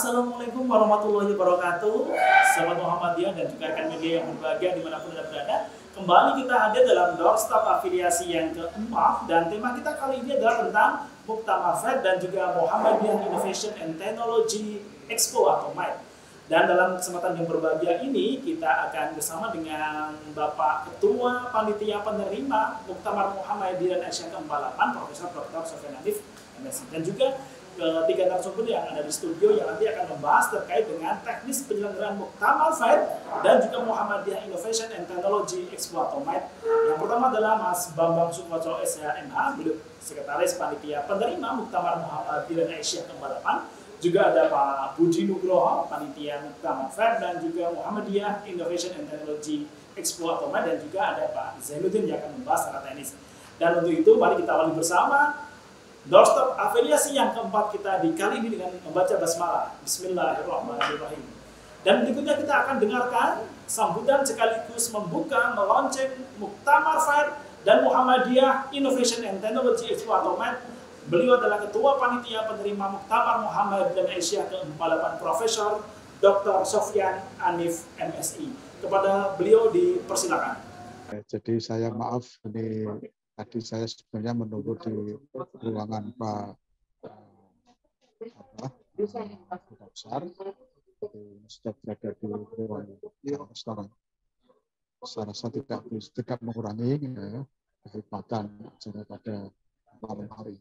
Assalamualaikum warahmatullahi wabarakatuh. Sahabat Muhammadiyah dan juga rekan media yang berbahagia dimanapun Anda berada. Kembali kita hadir dalam Doorstop afiliasi yang keempat, dan tema kita kali ini adalah tentang Muktamar FED dan juga Muhammadiyah Innovation and Technology Expo atau MITE. Dan dalam kesempatan yang berbahagia ini kita akan bersama dengan Bapak Ketua Panitia Penerima Muktamar Muhammadiyah dan Asia ke-48, Profesor Dr. Sofyan Hanif, MSc, dan juga ketiga narasumber yang ada di studio yang nanti akan membahas terkait dengan teknis penyelenggaraan Muktamar FED dan juga Muhammadiyah Innovation and Technology Expo atau MITE. Yang pertama adalah Mas Bambang Sukmawati SHMH, beliau Sekretaris Panitia Penerima Muktamar Muhammadiyah Asia ke-48. Juga ada Pak Budi Nugroho, Panitia Muktamar FED dan juga Muhammadiyah Innovation and Technology Expo atau MITE, dan juga ada Pak Zainuddin yang akan membahas secara teknis. Dan untuk itu mari kita awali bersama Doorstop afiliasi yang keempat kita di kali ini dengan membaca basmalah. Bismillahirrahmanirrahim. Dan berikutnya kita akan dengarkan sambutan sekaligus membuka melonceng Muktamar FED dan Muhammadiyah Innovation and Technology Expo atau MITE. Beliau adalah Ketua Panitia Penerima Muktamar Muhammadiyah Asia ke-48, Profesor Dr. Sofyan Hanif, MSI. Kepada beliau dipersilakan. Jadi saya maaf, ini tadi saya sebenarnya menunggu di ruangan Pak Duta Besar, sudah berada di ruangan restoran. Saya rasa tidak mengurangi kehebatan acara pada malam hari.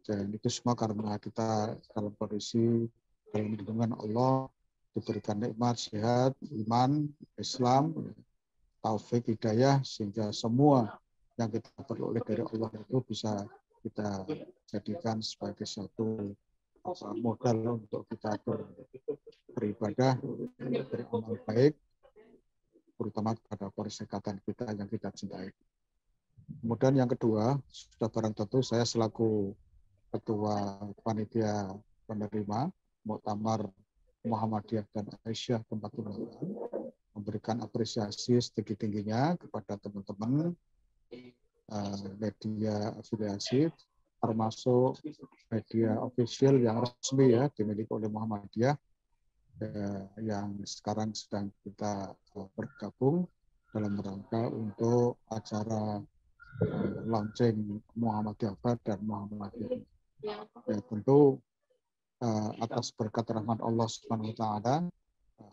Dan itu semua karena kita dalam kondisi dalam lindungan Allah, diberikan nikmat, sehat, iman, Islam, taufik, hidayah, sehingga semua yang kita peroleh dari Allah itu bisa kita jadikan sebagai satu modal untuk kita beribadah, beramal baik, terutama kepada persekatan kita yang kita cintai. Kemudian yang kedua, sudah barang tentu saya selaku Ketua Panitia Penerima Muktamar Muhammadiyah dan Asia ke-48 memberikan apresiasi setinggi-tingginya kepada teman-teman media afiliasi, termasuk media official yang resmi ya dimiliki oleh Muhammadiyah yang sekarang sedang kita bergabung dalam rangka untuk acara launching Muhammadiyah FED dan Muhammadiyah. Ya, tentu atas berkat rahmat Allah Subhanahu wa taala,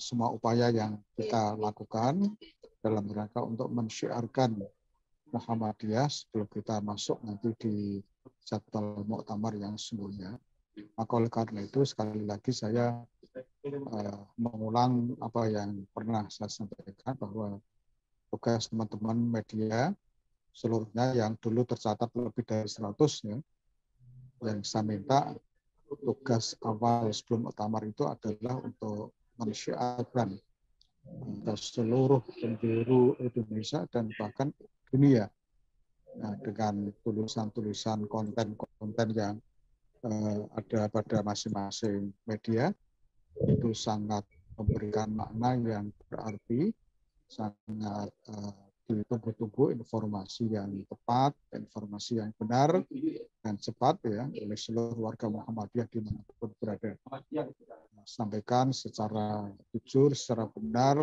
semua upaya yang kita lakukan dalam rangka untuk mensyiarkan Muhammadiyah sebelum kita masuk nanti di jadwal muktamar yang sesungguhnya. Maka oleh karena itu sekali lagi saya mengulang apa yang pernah saya sampaikan, bahwa tugas teman-teman media seluruhnya yang dulu tercatat lebih dari 100 ya, yang saya minta tugas awal sebelum muktamar itu adalah untuk mensyiarkan ke seluruh penjuru Indonesia dan bahkan dunia. Nah, dengan tulisan-tulisan konten-konten yang ada pada masing-masing media, itu sangat memberikan makna yang berarti, sangat ditunggu-tunggu informasi yang tepat, informasi yang benar dan cepat ya oleh seluruh warga Muhammadiyah dimanapun berada. Sampaikan secara jujur, secara benar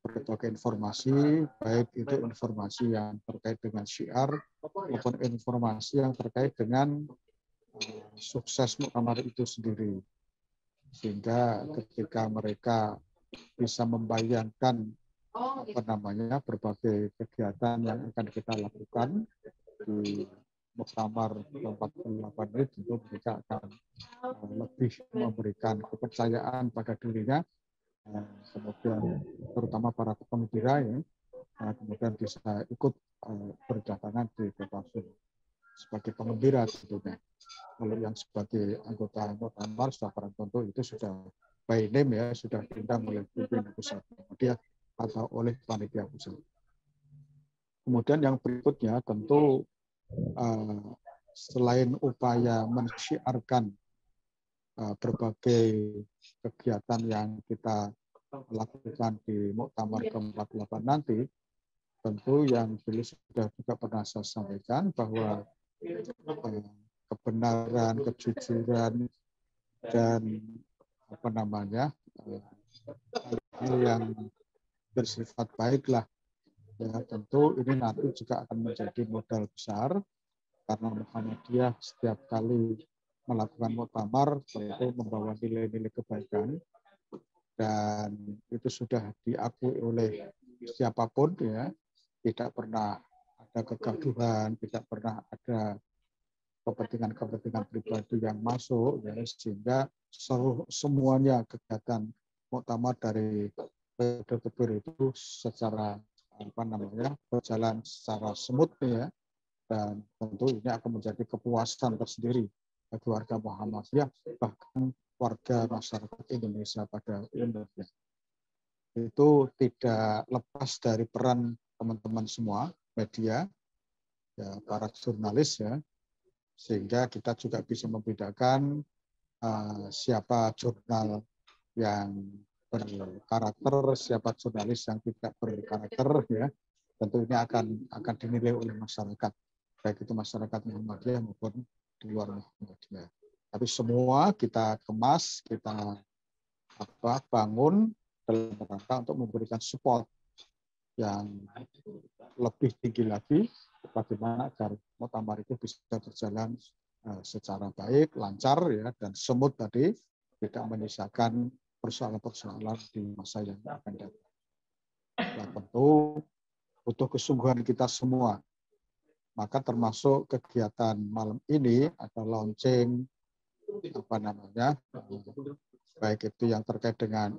berbagai informasi, baik itu informasi yang terkait dengan syiar maupun informasi yang terkait dengan sukses muktamar itu sendiri. Sehingga ketika mereka bisa membayangkan berbagai kegiatan yang akan kita lakukan di Muktamar ke-48 ini, tentu mereka akan lebih memberikan kepercayaan pada dirinya, kemudian terutama para pengira ya, kemudian bisa ikut berdatangan di kota Solo sebagai pengembira tentunya. Kalau yang sebagai anggota muktamar sudah barang tentu itu sudah by name ya, sudah diundang oleh pimpinan pusat Muhammadiyah atau oleh panitia pusat. Kemudian yang berikutnya tentu selain upaya mensyiarkan berbagai kegiatan yang kita lakukan di Muktamar ke-48 nanti, tentu yang dulu sudah juga pernah saya sampaikan bahwa kebenaran, kejujuran, dan apa namanya hal yang bersifat baiklah. Ya, tentu ini nanti juga akan menjadi modal besar karena Muhammadiyah setiap kali melakukan muktamar tentu membawa nilai-nilai kebaikan dan itu sudah diakui oleh siapapun ya, tidak pernah ada kegaduhan, tidak pernah ada kepentingan-kepentingan pribadi yang masuk ya, sehingga semuanya kegiatan muktamar dari periode itu secara apa namanya berjalan secara smooth ya, dan tentu ini akan menjadi kepuasan tersendiri bagi warga Muhammadiyah bahkan warga masyarakat Indonesia pada umumnya. Itu tidak lepas dari peran teman-teman semua media ya, para jurnalis ya, sehingga kita juga bisa membedakan siapa jurnal yang berkarakter, siapa jurnalis yang tidak berkarakter ya. Tentu ini akan dinilai oleh masyarakat, baik itu masyarakat Muhammadiyah maupun di luar Muhammadiyah. Tapi semua kita kemas, kita bangun dalam rangka untuk memberikan support yang lebih tinggi lagi bagaimana agar muktamar itu bisa berjalan secara baik, lancar ya, dan smooth tadi, tidak menyisakan persoalan-persoalan di masa yang akan datang. Nah, tentu butuh kesungguhan kita semua. Maka termasuk kegiatan malam ini ada launching apa namanya, baik itu yang terkait dengan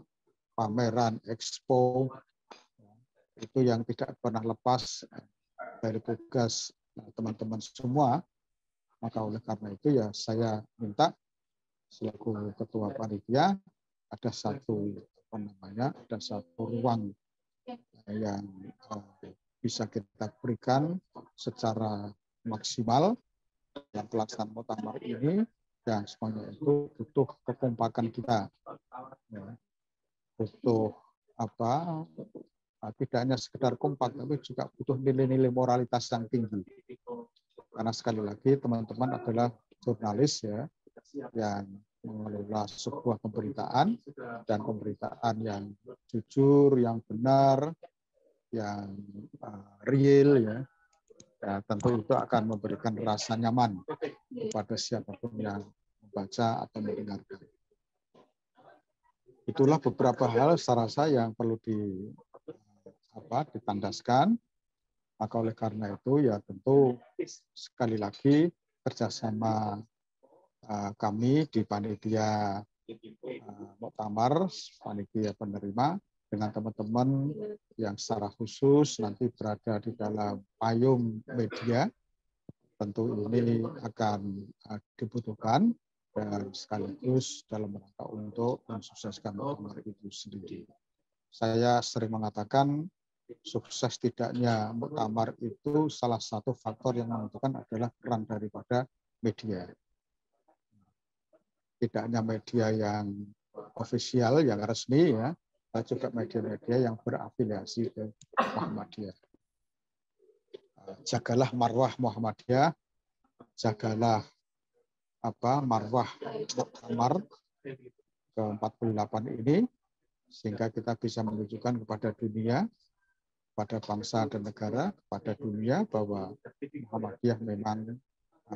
pameran, expo, itu yang tidak pernah lepas dari tugas teman-teman semua. Maka oleh karena itu ya saya minta selaku ketua panitia ada satu ruang yang bisa kita berikan secara maksimal dalam pelaksanaan muktamar ini, dan semuanya itu butuh kekompakan kita, ya. Butuh tidak hanya sekedar kompak, tapi juga butuh nilai-nilai moralitas yang tinggi. Karena sekali lagi teman-teman adalah jurnalis ya, yang mengelola sebuah pemberitaan, dan pemberitaan yang jujur, yang benar, yang real ya. Ya, tentu itu akan memberikan rasa nyaman kepada siapapun yang membaca atau mendengarkan. Itulah beberapa hal saya rasa yang perlu ditandaskan. Maka oleh karena itu ya tentu sekali lagi kerjasama kami di panitia muktamar, panitia penerima dengan teman-teman yang secara khusus nanti berada di dalam payung media, tentu ini akan dibutuhkan dan sekaligus dalam rangka untuk mensukseskan muktamar itu sendiri. Saya sering mengatakan sukses tidaknya muktamar itu salah satu faktor yang menentukan adalah peran daripada media. Tidak hanya media yang ofisial, yang resmi ya, tapi juga media-media yang berafiliasi ke Muhammadiyah. Jagalah marwah Muhammadiyah, jagalah marwah muktamar ke-48 ini, sehingga kita bisa menunjukkan kepada dunia, pada bangsa dan negara, kepada dunia bahwa Muhammadiyah memang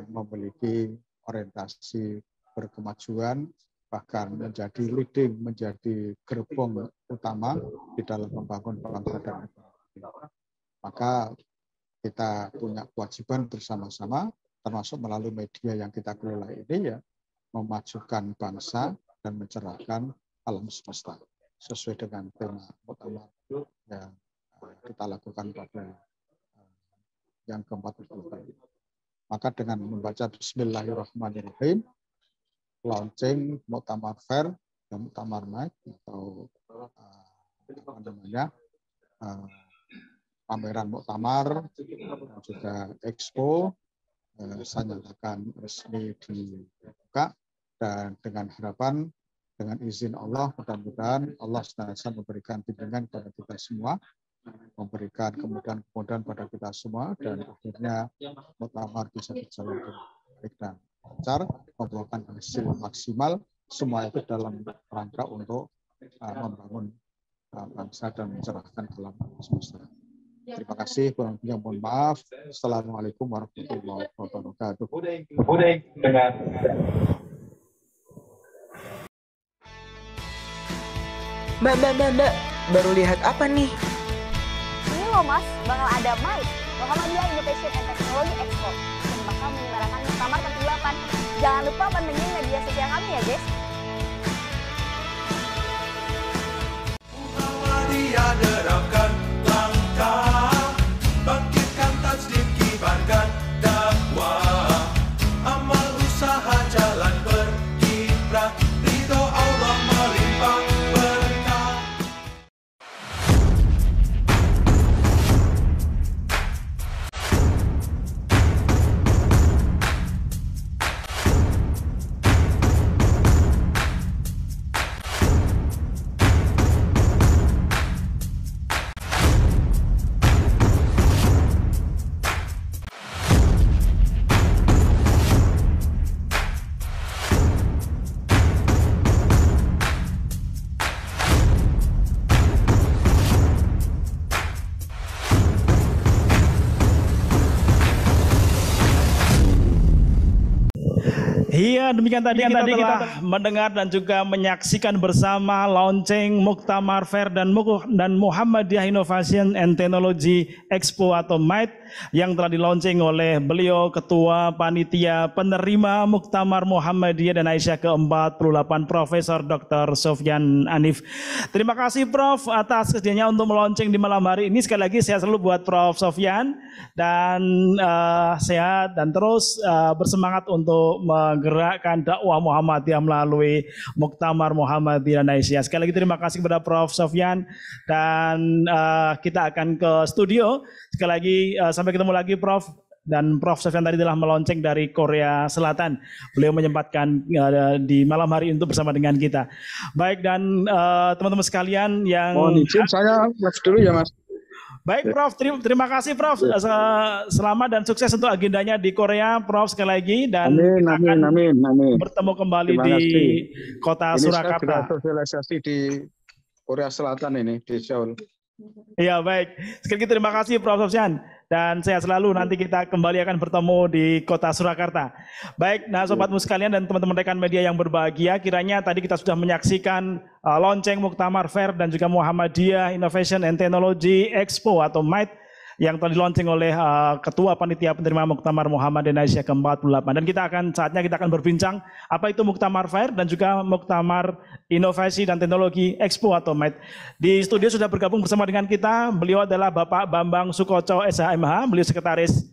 memiliki orientasi berkemajuan, bahkan menjadi leading, menjadi gerbong utama di dalam membangun bangsa dan negara. Maka kita punya kewajiban bersama-sama, termasuk melalui media yang kita kelola ini ya, memajukan bangsa dan mencerahkan alam semesta sesuai dengan tema muktamar yang kita lakukan pada yang ke-48. Maka dengan membaca Bismillahirrahmanirrahim, launching Muktamar Fair dan Muktamar Night atau pameran muktamar dan juga expo saya nyatakan resmi dibuka, dan dengan harapan dengan izin Allah mudah-mudahan Allah senantiasa memberikan bimbingan kepada kita semua, memberikan kemudahan-kemudahan pada kita semua, dan akhirnya muktamar bisa berjalan dengan baik dan lancar, membawakan hasil maksimal semua itu dalam rangka untuk membangun bangsa dan mencerahkan alam semesta. Terima kasih, kurang lebihnya mohon maaf. Assalamualaikum warahmatullahi wabarakatuh. Mbak, baru lihat apa nih? Ini loh mas, bakal ada MITE, Muhammadiyah Innovation and Technology Expo, yang bakal menyelenggarakan muktamar ke-8. Jangan lupa pantengin media sosial kami ya guys. Muhammadiyah derapkan langkah, bangkitkan tajdik, kibarkan dakwah, amal usaha jalan berkiprah, ridho Allah melimpah berkah. Iya, demikian tadi kita telah mendengar dan juga menyaksikan bersama launching Muktamar Fair dan Muhammadiyah Innovation and Technology Expo atau MITE yang telah di-launching oleh beliau Ketua Panitia Penerima Muktamar Muhammadiyah dan Aisyah ke-48 Profesor Dr. Sofyan Anif. Terima kasih Prof atas kesediaannya untuk melaunching di malam hari ini. Sekali lagi sehat selalu buat Prof Sofyan dan sehat dan terus bersemangat untuk menggerakkan dakwah Muhammadiyah melalui Muktamar Muhammadiyah dan Aisyah. Sekali lagi terima kasih kepada Prof Sofyan dan kita akan ke studio. Sekali lagi sampai ketemu lagi Prof. Dan Prof Sofyan tadi telah melonceng dari Korea Selatan. Beliau menyempatkan di malam hari untuk bersama dengan kita. Baik dan teman-teman sekalian yang mohon izin saya live dulu ya Mas. Baik Prof, terima kasih Prof. Selamat dan sukses untuk agendanya di Korea Prof sekali lagi dan amin. Bertemu kembali di kota Surakarta. Ini saya sosialisasi di Korea Selatan ini di Seoul. Iya baik, sekali lagi terima kasih Prof Sofyan dan sehat selalu. Nanti kita kembali akan bertemu di kota Surakarta. Baik, nah sobatmu sekalian dan teman-teman rekan media yang berbahagia, kiranya tadi kita sudah menyaksikan launching Muktamar Fair dan juga Muhammadiyah Innovation and Technology Expo atau MITE yang telah di-launching oleh Ketua Panitia Penerima Muktamar Muhammadiyah dan Aisyah ke-48. Dan saatnya kita akan berbincang apa itu Muktamar Fair dan juga Muktamar Inovasi dan Teknologi Expo atau MITE. Di studio sudah bergabung bersama dengan kita, beliau adalah Bapak Bambang Sukoco SHMH, beliau Sekretaris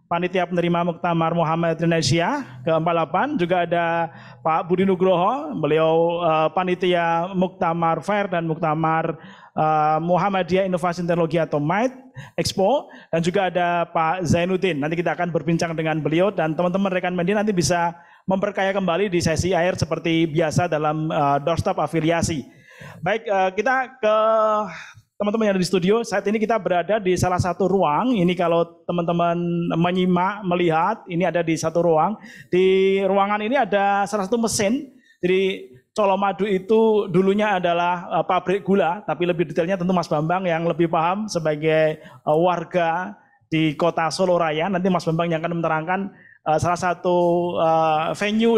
Panitia Penerima Muktamar Muhammadiyah dan Aisyah ke-48. Juga ada Pak Budi Nugroho, beliau Panitia Muktamar Fair dan Muktamar Muhammadiyah Inovasi Teknologi atau MITE Expo, dan juga ada Pak Zainuddin. Nanti kita akan berbincang dengan beliau dan teman-teman rekan media nanti bisa memperkaya kembali di sesi akhir seperti biasa dalam doorstop afiliasi. Baik, kita ke teman-teman yang ada di studio. Saat ini kita berada di salah satu ruang. Ini kalau teman-teman menyimak, melihat, ini ada di satu ruang. Di ruangan ini ada salah satu mesin. Jadi Colomadu itu dulunya adalah pabrik gula, tapi lebih detailnya tentu Mas Bambang yang lebih paham sebagai warga di kota Solo Raya. Nanti Mas Bambang yang akan menerangkan salah satu venue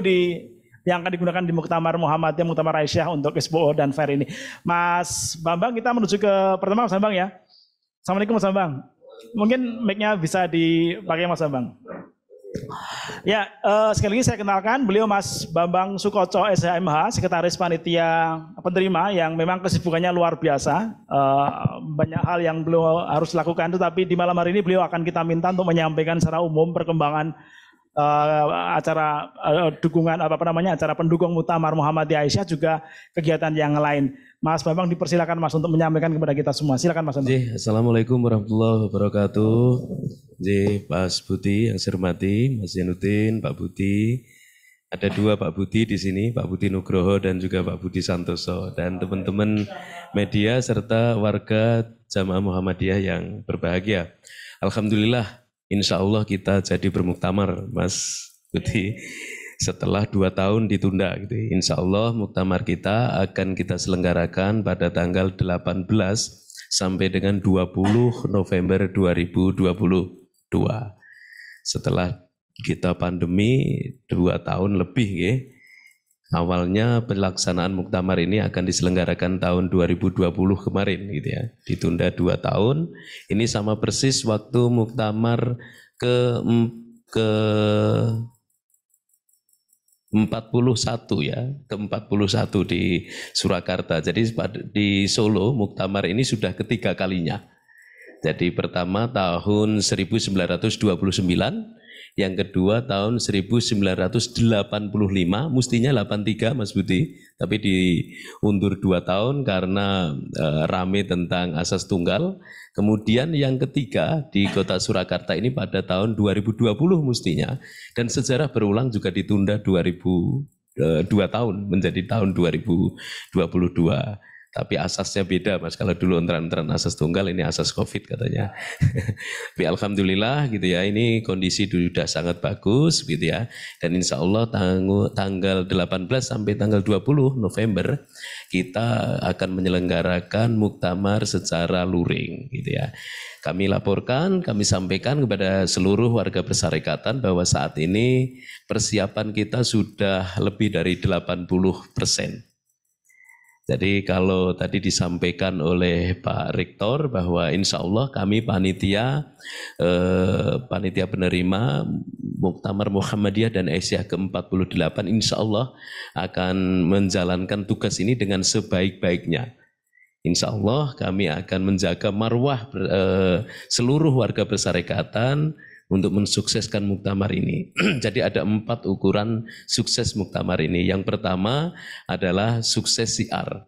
yang akan digunakan di Muktamar Muhammadiyah, Muktamar Aisyah untuk Expo dan Fair ini. Mas Bambang, kita menuju ke pertama Mas Bambang ya. Assalamualaikum Mas Bambang. Mungkin mic-nya bisa dipakai Mas Bambang. Ya, sekali lagi saya kenalkan, beliau Mas Bambang Sukoco SHMH, Sekretaris Panitia Penerima yang memang kesibukannya luar biasa. Banyak hal yang beliau harus lakukan, tetapi di malam hari ini beliau akan kita minta untuk menyampaikan secara umum perkembangan acara acara pendukung Muktamar Muhammadiyah Aisyah, juga kegiatan yang lain. Mas Bambang dipersilakan Mas untuk menyampaikan kepada kita semua. Silakan Mas Bambang. Assalamualaikum warahmatullahi wabarakatuh. Mas Budi yang saya hormati, Mas Zainuddin, Pak Budi. Ada dua Pak Budi di sini, Pak Budi Nugroho dan juga Pak Budi Santoso, dan teman-teman media serta warga Jamaah Muhammadiyah yang berbahagia. Alhamdulillah, insya Allah kita jadi bermuktamar, Mas Budi. setelah 2 tahun ditunda gitu. Insya Allah muktamar kita akan kita selenggarakan pada tanggal 18 sampai dengan 20 November 2022. Setelah kita pandemi 2 tahun lebih ya. Awalnya pelaksanaan muktamar ini akan diselenggarakan tahun 2020 kemarin gitu ya. Ditunda 2 tahun. Ini sama persis waktu muktamar ke 41 ya, ke-41 di Surakarta. Jadi di Solo muktamar ini sudah ketiga kalinya. Jadi pertama tahun 1929, yang kedua tahun 1985, mestinya 83 Mas Budi, tapi diundur 2 tahun karena rame tentang asas tunggal. Kemudian yang ketiga di kota Surakarta ini pada tahun 2020 mestinya, dan sejarah berulang juga ditunda 2 tahun menjadi tahun 2022. Tapi asasnya beda Mas, kalau dulu enteran asas tunggal, ini asas Covid katanya. Tapi alhamdulillah gitu ya, ini kondisi sudah sangat bagus gitu ya. Dan insya Allah tanggal 18 sampai tanggal 20 November kita akan menyelenggarakan muktamar secara luring gitu ya. Kami laporkan, kami sampaikan kepada seluruh warga persyarikatan bahwa saat ini persiapan kita sudah lebih dari 80%. Jadi kalau tadi disampaikan oleh Pak Rektor bahwa insya Allah kami panitia penerima Muktamar Muhammadiyah dan Aisyah ke-48 insya Allah akan menjalankan tugas ini dengan sebaik-baiknya. Insya Allah kami akan menjaga marwah seluruh warga persyarikatan untuk mensukseskan muktamar ini. Jadi ada 4 ukuran sukses muktamar ini. Yang pertama adalah sukses siar.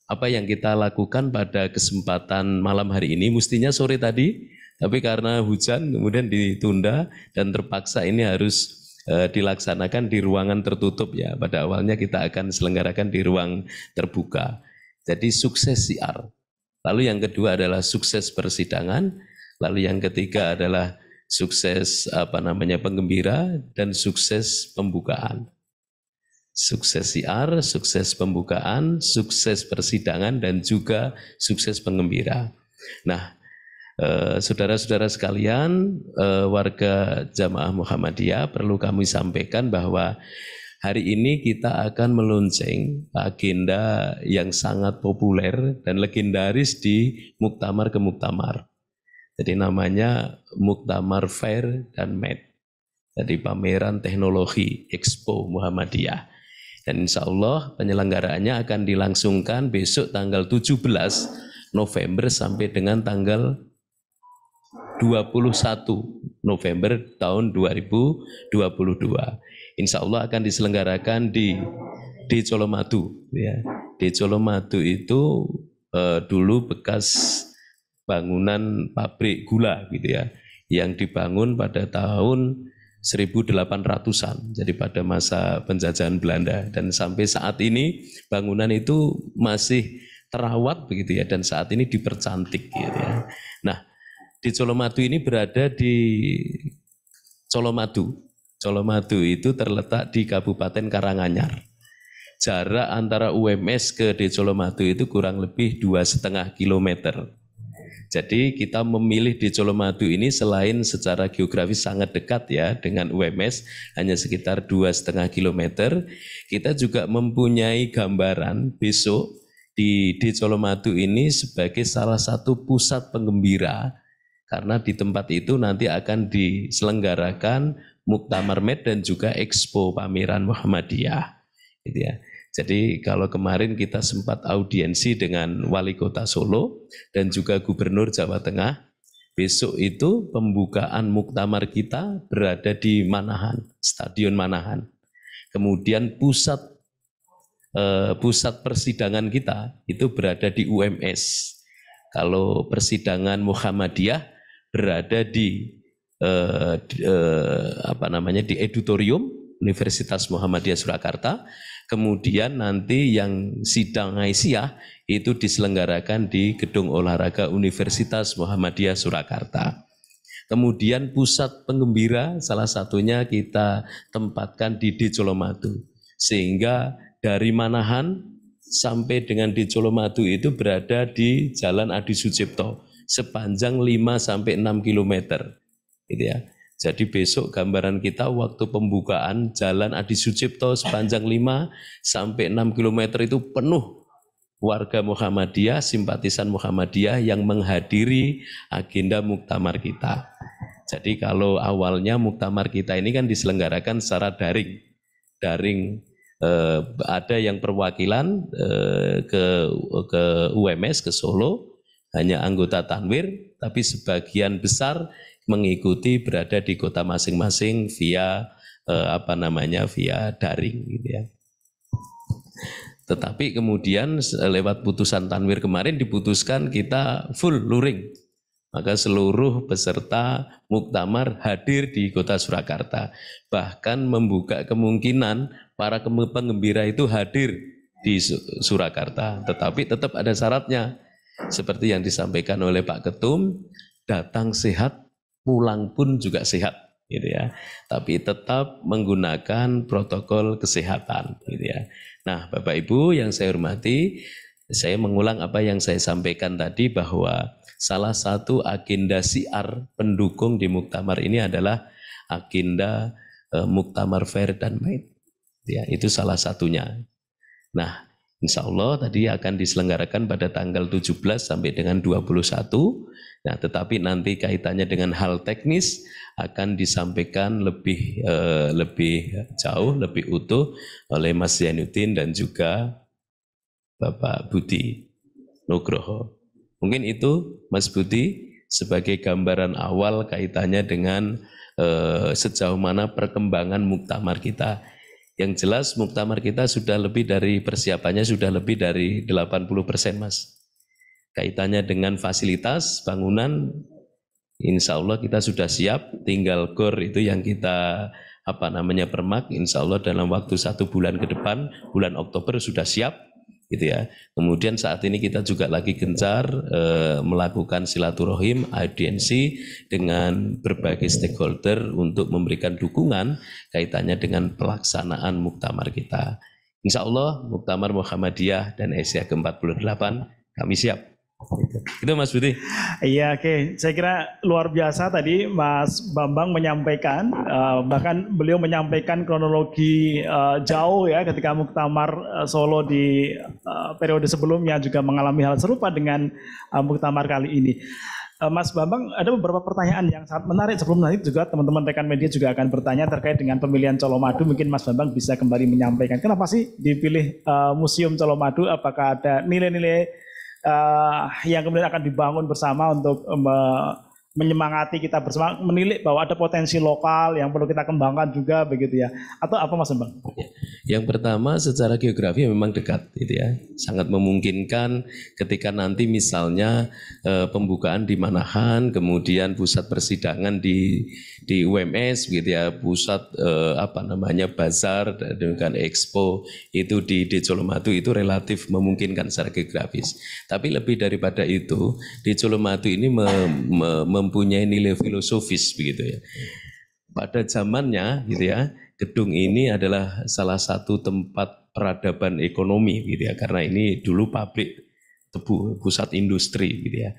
Apa yang kita lakukan pada kesempatan malam hari ini, mestinya sore tadi, tapi karena hujan kemudian ditunda dan terpaksa ini harus dilaksanakan di ruangan tertutup ya. Pada awalnya kita akan selenggarakan di ruang terbuka. Jadi sukses siar. Lalu yang kedua adalah sukses persidangan. Lalu yang ketiga adalah sukses penggembira dan sukses pembukaan. Sukses siar, sukses pembukaan, sukses persidangan dan juga sukses penggembira. Nah, saudara-saudara sekalian, warga Jamaah Muhammadiyah, perlu kami sampaikan bahwa hari ini kita akan melunceng agenda yang sangat populer dan legendaris di muktamar ke muktamar. Jadi namanya Muktamar Fair dan Med. Jadi pameran teknologi Expo Muhammadiyah. Dan insya Allah penyelenggaraannya akan dilangsungkan besok tanggal 17 November sampai dengan tanggal 21 November tahun 2022. Insya Allah akan diselenggarakan di Colomadu. Ya. Di Colomadu itu dulu bekas bangunan pabrik gula gitu ya, yang dibangun pada tahun 1800-an, jadi pada masa penjajahan Belanda, dan sampai saat ini bangunan itu masih terawat begitu ya, dan saat ini dipercantik gitu ya. Nah, di Colomadu ini berada di Colomadu. Colomadu itu terletak di Kabupaten Karanganyar. Jarak antara UMS ke Colomadu itu kurang lebih 2,5 kilometer. Jadi kita memilih di Colomadu ini selain secara geografis sangat dekat ya dengan UMS, hanya sekitar 2,5 kilometer, kita juga mempunyai gambaran besok di Colomadu ini sebagai salah satu pusat penggembira, karena di tempat itu nanti akan diselenggarakan Muktamar Med dan juga Expo Pameran Muhammadiyah. Gitu ya. Jadi kalau kemarin kita sempat audiensi dengan Wali Kota Solo dan juga Gubernur Jawa Tengah, besok itu pembukaan muktamar kita berada di Manahan, Stadion Manahan. Kemudian pusat persidangan kita itu berada di UMS. Kalau persidangan Muhammadiyah berada di Edutorium Universitas Muhammadiyah Surakarta. Kemudian nanti yang sidang Aisyah itu diselenggarakan di Gedung Olahraga Universitas Muhammadiyah Surakarta. Kemudian pusat penggembira salah satunya kita tempatkan di Colomadu. Sehingga dari Manahan sampai dengan di Colomadu itu berada di Jalan Adi Sucipto sepanjang 5 sampai 6 km. Gitu ya. Jadi besok gambaran kita waktu pembukaan Jalan Adi Sucipto sepanjang 5 sampai 6 km itu penuh warga Muhammadiyah, simpatisan Muhammadiyah yang menghadiri agenda muktamar kita. Jadi kalau awalnya muktamar kita ini kan diselenggarakan secara daring. Ada yang perwakilan ke UMS, ke Solo, hanya anggota Tanwir, tapi sebagian besar mengikuti berada di kota masing-masing via via daring gitu ya. Tetapi kemudian lewat putusan Tanwir kemarin diputuskan kita full luring. Maka seluruh peserta muktamar hadir di kota Surakarta. Bahkan membuka kemungkinan para penggembira itu hadir di Surakarta. Tetapi tetap ada syaratnya. Seperti yang disampaikan oleh Pak Ketum, datang sehat, pulang pun juga sehat, gitu ya. Tapi tetap menggunakan protokol kesehatan, gitu ya. Nah, Bapak Ibu yang saya hormati, saya mengulang apa yang saya sampaikan tadi bahwa salah satu agenda syiar pendukung di muktamar ini adalah agenda muktamar fair dan baik. Ya, itu salah satunya. Nah, insya Allah tadi akan diselenggarakan pada tanggal 17 sampai dengan 21. Nah, tetapi nanti kaitannya dengan hal teknis akan disampaikan lebih jauh, lebih utuh oleh Mas Zainuddin dan juga Bapak Budi Nugroho. Mungkin itu Mas Budi sebagai gambaran awal kaitannya dengan sejauh mana perkembangan muktamar kita. Yang jelas muktamar kita sudah lebih dari persiapannya sudah lebih dari 80%, Mas. Kaitannya dengan fasilitas bangunan, insya Allah kita sudah siap, tinggal gor itu yang kita permak, insya Allah dalam waktu 1 bulan ke depan, bulan Oktober sudah siap, gitu ya. Kemudian saat ini kita juga lagi gencar melakukan silaturahim, audiensi dengan berbagai stakeholder untuk memberikan dukungan kaitannya dengan pelaksanaan muktamar kita. Insya Allah muktamar Muhammadiyah dan Asia ke-48 kami siap. Itu Mas Budi. Iya, oke. Saya kira luar biasa tadi Mas Bambang menyampaikan, bahkan beliau menyampaikan kronologi jauh ya ketika muktamar Solo di periode sebelumnya juga mengalami hal serupa dengan muktamar kali ini. Mas Bambang, ada beberapa pertanyaan yang sangat menarik. Sebelum nanti juga teman-teman rekan media juga akan bertanya terkait dengan pemilihan Colomadu. Mungkin Mas Bambang bisa kembali menyampaikan kenapa sih dipilih Museum Colomadu? Apakah ada nilai-nilai yang kemudian akan dibangun bersama untuk menyemangati kita bersama, menilik bahwa ada potensi lokal yang perlu kita kembangkan juga begitu ya, atau apa Mas Bambang? Yang pertama secara geografi memang dekat, gitu ya, sangat memungkinkan ketika nanti misalnya pembukaan di Manahan, kemudian pusat persidangan di UMS, gitu ya, pusat bazar dengan expo itu di Colomadu itu relatif memungkinkan secara geografis. Tapi lebih daripada itu, di Colomadu ini mempunyai nilai filosofis begitu ya. Pada zamannya gitu ya, gedung ini adalah salah satu tempat peradaban ekonomi gitu ya, karena ini dulu pabrik tebu, pusat industri gitu ya.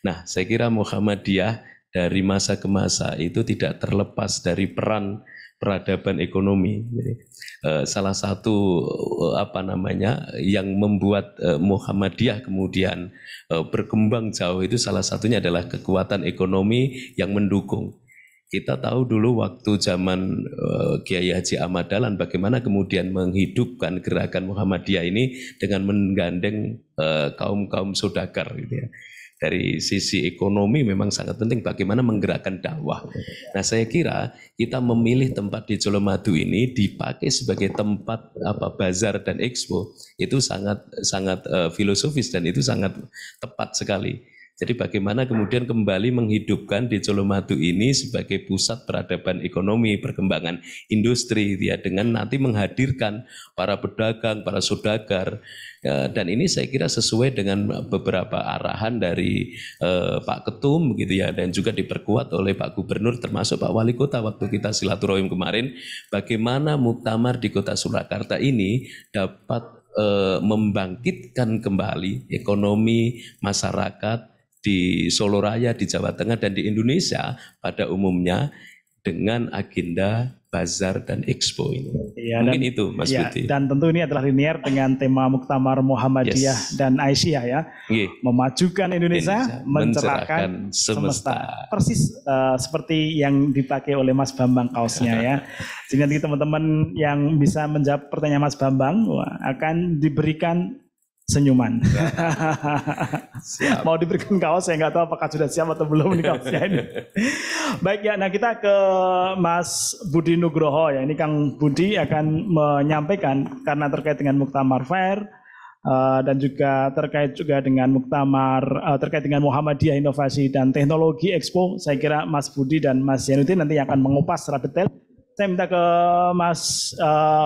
Nah, saya kira Muhammadiyah dari masa ke masa itu tidak terlepas dari peran peradaban ekonomi. Jadi, salah satu yang membuat Muhammadiyah kemudian berkembang jauh itu salah satunya adalah kekuatan ekonomi yang mendukung. Kita tahu dulu waktu zaman Kiai Haji Ahmad Dahlan bagaimana kemudian menghidupkan gerakan Muhammadiyah ini dengan menggandeng kaum-kaum saudagar gitu ya. Dari sisi ekonomi memang sangat penting bagaimana menggerakkan dakwah. Nah, saya kira kita memilih tempat di Colomadu ini dipakai sebagai tempat bazar dan expo itu sangat filosofis dan itu sangat tepat sekali. Jadi bagaimana kemudian kembali menghidupkan di Colomadu ini sebagai pusat peradaban ekonomi, perkembangan industri ya, dengan nanti menghadirkan para pedagang, para saudagar. Dan ini saya kira sesuai dengan beberapa arahan dari Pak Ketum gitu ya, dan juga diperkuat oleh Pak Gubernur termasuk Pak Wali Kota waktu kita silaturahim kemarin, bagaimana muktamar di Kota Surakarta ini dapat membangkitkan kembali ekonomi masyarakat di Solo Raya, di Jawa Tengah, dan di Indonesia pada umumnya dengan agenda bazar dan expo ini. Ya, mungkin dan, itu Mas ya, Budi. Dan tentu ini adalah linier dengan tema Muktamar Muhammadiyah dan Aisyah ya. Memajukan Indonesia, mencerahkan semesta. Persis seperti yang dipakai oleh Mas Bambang kaosnya ya. Jadi nanti teman-teman yang bisa menjawab pertanyaan Mas Bambang akan diberikan senyuman. Mau diberikan kaos, saya nggak tahu apakah sudah siap atau belum nih kaosnya ini. Baik ya, nah kita ke Mas Budi Nugroho ya. Ini Kang Budi akan menyampaikan karena terkait dengan Muktamar Fair dan juga terkait dengan Muktamar terkait dengan Muhammadiyah Inovasi dan Teknologi Expo. Saya kira Mas Budi dan Mas Zainuddin nanti akan mengupas secara detail. Saya minta ke Mas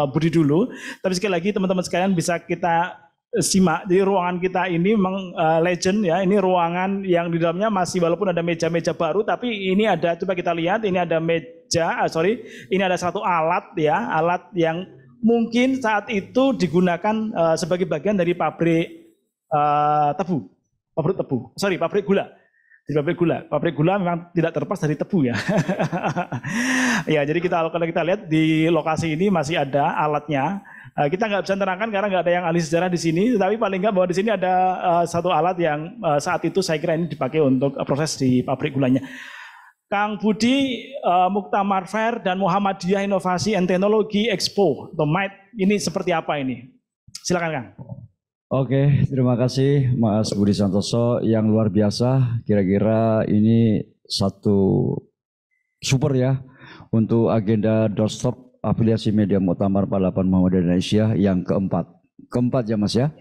Budi dulu. Tapi sekali lagi teman-teman sekalian bisa kita simak di ruangan kita ini memang legend ya. Ini ruangan yang di dalamnya masih walaupun ada meja-meja baru, tapi ini ada, coba kita lihat, ini ada meja, ini ada satu alat ya, alat yang mungkin saat itu digunakan sebagai bagian dari pabrik pabrik gula. Di pabrik gula memang tidak terlepas dari tebu ya. Ya, jadi kalau kita lihat di lokasi ini masih ada alatnya. Kita nggak bisa terangkan karena nggak ada yang ahli sejarah di sini, tapi paling nggak bahwa di sini ada satu alat yang saat itu saya kira ini dipakai untuk proses di pabrik gulanya. Kang Budi, Muktamar Fair dan Muhammadiyah Inovasi and Teknologi Expo, The MITE, ini seperti apa ini? Silakan Kang. Oke, terima kasih Mas Budi Santoso yang luar biasa. Kira-kira ini satu super ya untuk agenda doorstop afiliasi media Muktamar 48 Muhammadiyah Indonesia yang keempat ya Mas ya.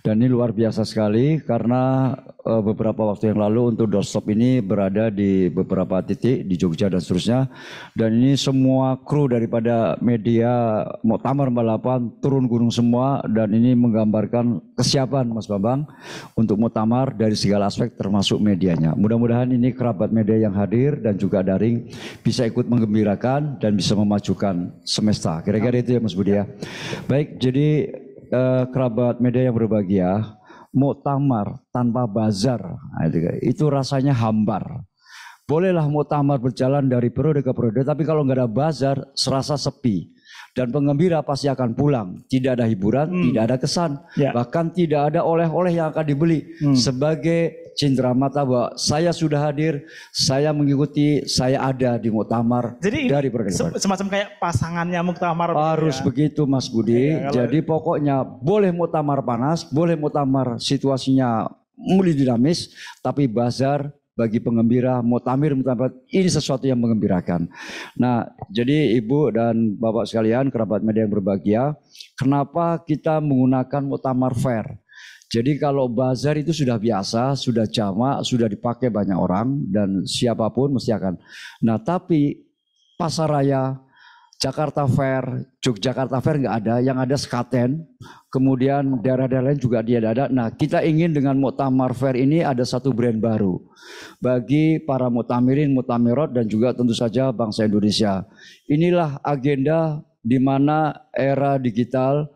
Dan ini luar biasa sekali karena beberapa waktu yang lalu untuk doorstop ini berada di beberapa titik di Jogja dan seterusnya. Dan ini semua kru daripada media Muktamar 48 turun gunung semua, dan ini menggambarkan kesiapan Mas Bambang untuk Muktamar dari segala aspek termasuk medianya. Mudah-mudahan ini kerabat media yang hadir dan juga daring bisa ikut menggembirakan dan bisa memajukan semesta. Kira-kira itu ya Mas Budi ya. Baik, jadi kerabat media yang berbahagia, Muktamar tanpa bazar itu rasanya hambar. Bolehlah Muktamar berjalan dari periode ke periode, tapi kalau nggak ada bazar serasa sepi. Dan penggembira pasti akan pulang, tidak ada hiburan, tidak ada kesan, bahkan tidak ada oleh-oleh yang akan dibeli sebagai cindera mata bahwa saya sudah hadir, saya mengikuti, saya ada di Muktamar. Jadi dari semacam kayak pasangannya Muktamar. Harus ya? Begitu Mas Budi. Jadi pokoknya boleh Muktamar panas, boleh Muktamar situasinya mulai dinamis, tapi bazar bagi penggembira, Muktamar ini sesuatu yang menggembirakan. Nah, jadi Ibu dan Bapak sekalian, kerabat media yang berbahagia, kenapa kita menggunakan Muktamar Fair? Jadi kalau bazar itu sudah biasa, sudah jamak, sudah dipakai banyak orang dan siapapun mesti akan. Nah, tapi pasar raya, Jakarta Fair, Yogyakarta Fair nggak ada, yang ada Sekaten, kemudian daerah-daerah lain juga dia ada. Nah, kita ingin dengan Muktamar Fair ini ada satu brand baru bagi para muktamirin, muktamirat dan juga tentu saja bangsa Indonesia. Inilah agenda di mana era digital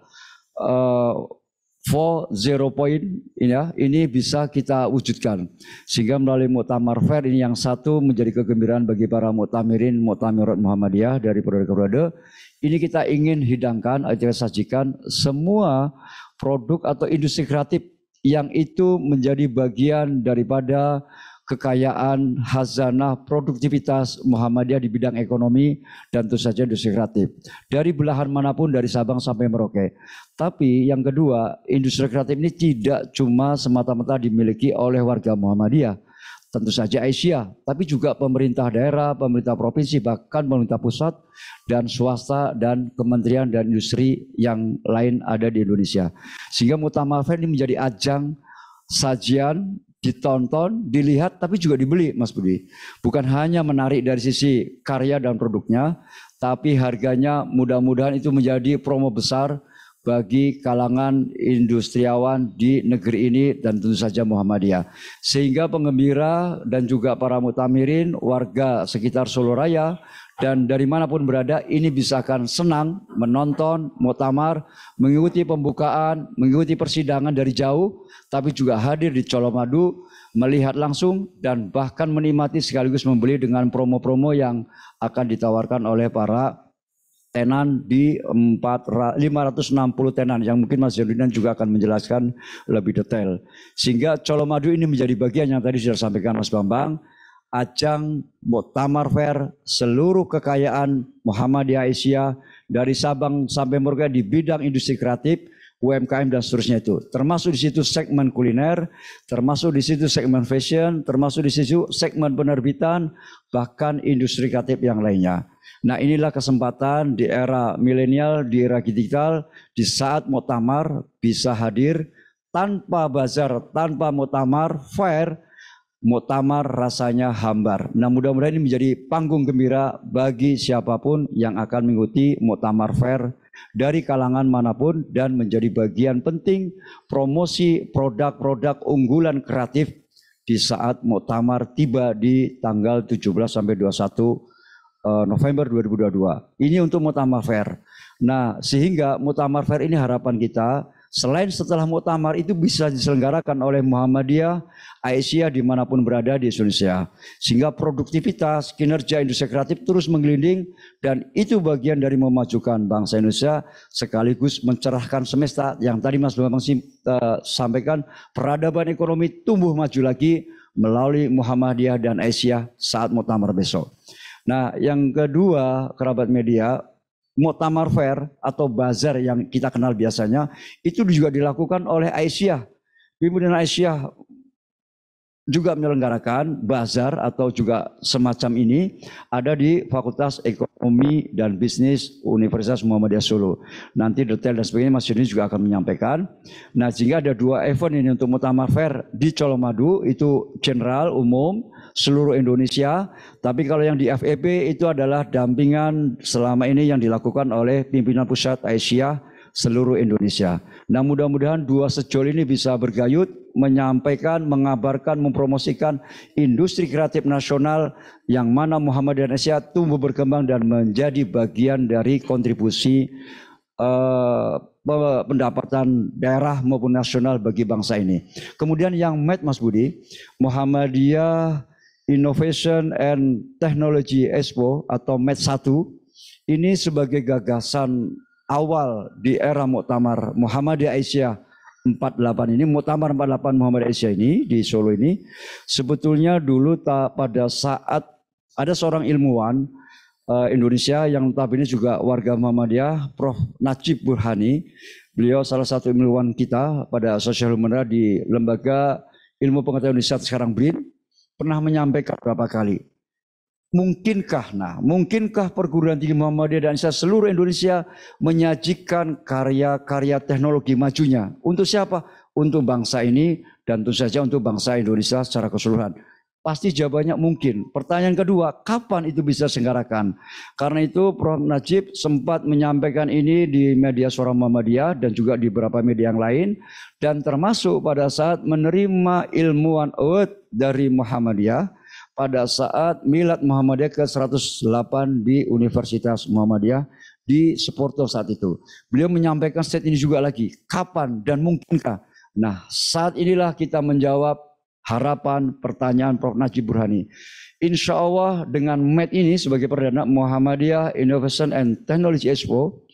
4.0 point ya, ini bisa kita wujudkan sehingga melalui Muktamar Fair ini yang satu menjadi kegembiraan bagi para muktamirin, muktamirat Muhammadiyah dari periode ke periode. Ini kita ingin hidangkan, kita sajikan semua produk atau industri kreatif yang itu menjadi bagian daripada kekayaan khazanah produktivitas Muhammadiyah di bidang ekonomi dan tentu saja industri kreatif dari belahan manapun dari Sabang sampai Merauke. Tapi yang kedua, industri kreatif ini tidak cuma semata-mata dimiliki oleh warga Muhammadiyah, tentu saja Aisyah, tapi juga pemerintah daerah, pemerintah provinsi, bahkan pemerintah pusat dan swasta dan kementerian dan industri yang lain ada di Indonesia. Sehingga Muktamar Fair ini menjadi ajang sajian ditonton, dilihat, tapi juga dibeli, Mas Budi. Bukan hanya menarik dari sisi karya dan produknya, tapi harganya mudah-mudahan itu menjadi promo besar bagi kalangan industriawan di negeri ini dan tentu saja Muhammadiyah. Sehingga penggembira dan juga para muktamirin, warga sekitar Solo Raya, dan dari manapun berada ini bisa akan senang menonton muktamar, mengikuti pembukaan, mengikuti persidangan dari jauh, tapi juga hadir di Colomadu, melihat langsung dan bahkan menikmati sekaligus membeli dengan promo-promo yang akan ditawarkan oleh para tenan di 560 tenan yang mungkin Mas Zainuddin juga akan menjelaskan lebih detail. Sehingga Colomadu ini menjadi bagian yang tadi sudah disampaikan Mas Bambang, ajang Muktamar Fair seluruh kekayaan Muhammadiyah Asia dari Sabang sampai Merauke di bidang industri kreatif, UMKM dan seterusnya itu. Termasuk di situ segmen kuliner, termasuk di situ segmen fashion, termasuk di situ segmen penerbitan, bahkan industri kreatif yang lainnya. Nah, inilah kesempatan di era milenial, di era digital, di saat muktamar bisa hadir tanpa bazar, tanpa muktamar fair, muktamar rasanya hambar. Nah, mudah-mudahan ini menjadi panggung gembira bagi siapapun yang akan mengikuti muktamar fair dari kalangan manapun dan menjadi bagian penting promosi produk-produk unggulan kreatif di saat muktamar tiba di tanggal 17 sampai 21 November 2022. Ini untuk Muktamar Fair. Nah, sehingga Muktamar Fair ini harapan kita, selain setelah Muktamar itu bisa diselenggarakan oleh Muhammadiyah Asia dimanapun berada di Indonesia. Sehingga produktivitas, kinerja industri kreatif terus menggelinding dan itu bagian dari memajukan bangsa Indonesia sekaligus mencerahkan semesta yang tadi Mas Bambang sampaikan, peradaban ekonomi tumbuh maju lagi melalui Muhammadiyah dan Asia saat Muktamar besok. Nah, yang kedua, kerabat media, Muktamar Fair atau bazar yang kita kenal biasanya itu juga dilakukan oleh Aisyah. Pimpinan Aisyah juga menyelenggarakan bazar atau juga semacam ini ada di Fakultas Ekonomi dan Bisnis Universitas Muhammadiyah Solo. Nanti detail dan sebagainya Mas Yuni juga akan menyampaikan. Nah, sehingga ada dua event ini untuk Muktamar Fair di Colomadu, itu general umum seluruh Indonesia. Tapi kalau yang di FEB itu adalah dampingan selama ini yang dilakukan oleh pimpinan pusat Aisyah seluruh Indonesia. Nah, mudah-mudahan dua sejol ini bisa bergayut, menyampaikan, mengabarkan, mempromosikan industri kreatif nasional yang mana Muhammadiyah Asia tumbuh berkembang dan menjadi bagian dari kontribusi pendapatan daerah maupun nasional bagi bangsa ini. Kemudian yang MET Mas Budi, Muhammadiyah Innovation and Technology Expo atau MET 1 ini sebagai gagasan awal di era Muktamar Muhammadiyah Asia 48 ini, Muktamar 48 Muhammadiyah Asia ini di Solo ini sebetulnya dulu pada saat ada seorang ilmuwan Indonesia yang notabene juga warga Muhammadiyah, Prof. Najib Burhani. Beliau salah satu ilmuwan kita pada sosial humaniora di Lembaga Ilmu Pengetahuan Indonesia sekarang BRIN, pernah menyampaikan beberapa kali. Mungkinkah perguruan tinggi Muhammadiyah dan Islam seluruh Indonesia menyajikan karya-karya teknologi majunya? Untuk siapa? Untuk bangsa ini dan tentu saja untuk bangsa Indonesia secara keseluruhan. Pasti jawabannya mungkin. Pertanyaan kedua, kapan itu bisa diselenggarakan? Karena itu Prof. Najib sempat menyampaikan ini di media Suara Muhammadiyah dan juga di beberapa media yang lain. Dan termasuk pada saat menerima ilmuwan award dari Muhammadiyah pada saat Milad Muhammadiyah ke-108 di Universitas Muhammadiyah di Seporto saat itu. Beliau menyampaikan statement ini juga lagi, kapan dan mungkinkah? Nah, saat inilah kita menjawab harapan pertanyaan Prof. Najib Burhani. Insya Allah dengan MET ini sebagai perdana Muhammadiyah Innovation and Technology Expo,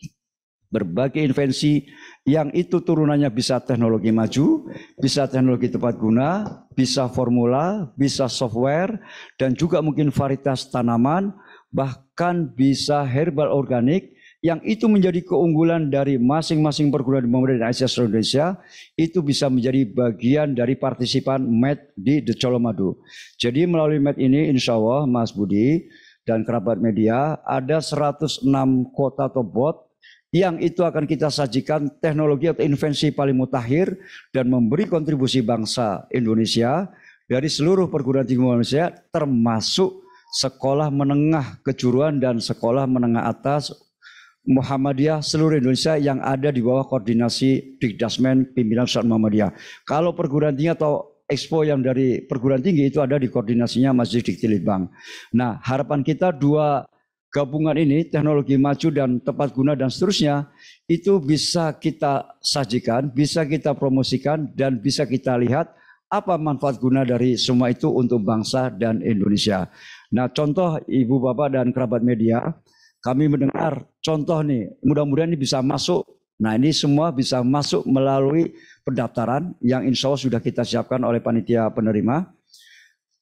berbagai invensi yang itu turunannya bisa teknologi maju, bisa teknologi tepat guna, bisa formula, bisa software, dan juga mungkin varietas tanaman, bahkan bisa herbal organik, yang itu menjadi keunggulan dari masing-masing perguruan di Muhammadiyah dan Asia seluruh Indonesia, itu bisa menjadi bagian dari partisipan MET di The Colomadu. Jadi melalui MET ini insya Allah Mas Budi dan kerabat media ada 106 kota atau bot yang itu akan kita sajikan teknologi atau invensi paling mutakhir dan memberi kontribusi bangsa Indonesia dari seluruh perguruan tinggi Indonesia, termasuk sekolah menengah kejuruan dan sekolah menengah atas Muhammadiyah seluruh Indonesia yang ada di bawah koordinasi Dikdasmen pimpinan Ustadz Muhammadiyah. Kalau perguruan tinggi atau expo yang dari perguruan tinggi itu ada di koordinasinya Masjid Diktilitbang. Nah, harapan kita dua gabungan ini, teknologi maju dan tepat guna dan seterusnya, itu bisa kita sajikan, bisa kita promosikan, dan bisa kita lihat apa manfaat guna dari semua itu untuk bangsa dan Indonesia. Nah, contoh Ibu Bapak dan kerabat media, kami mendengar contoh nih, mudah-mudahan ini bisa masuk. Nah, ini semua bisa masuk melalui pendaftaran yang insya Allah sudah kita siapkan oleh panitia penerima.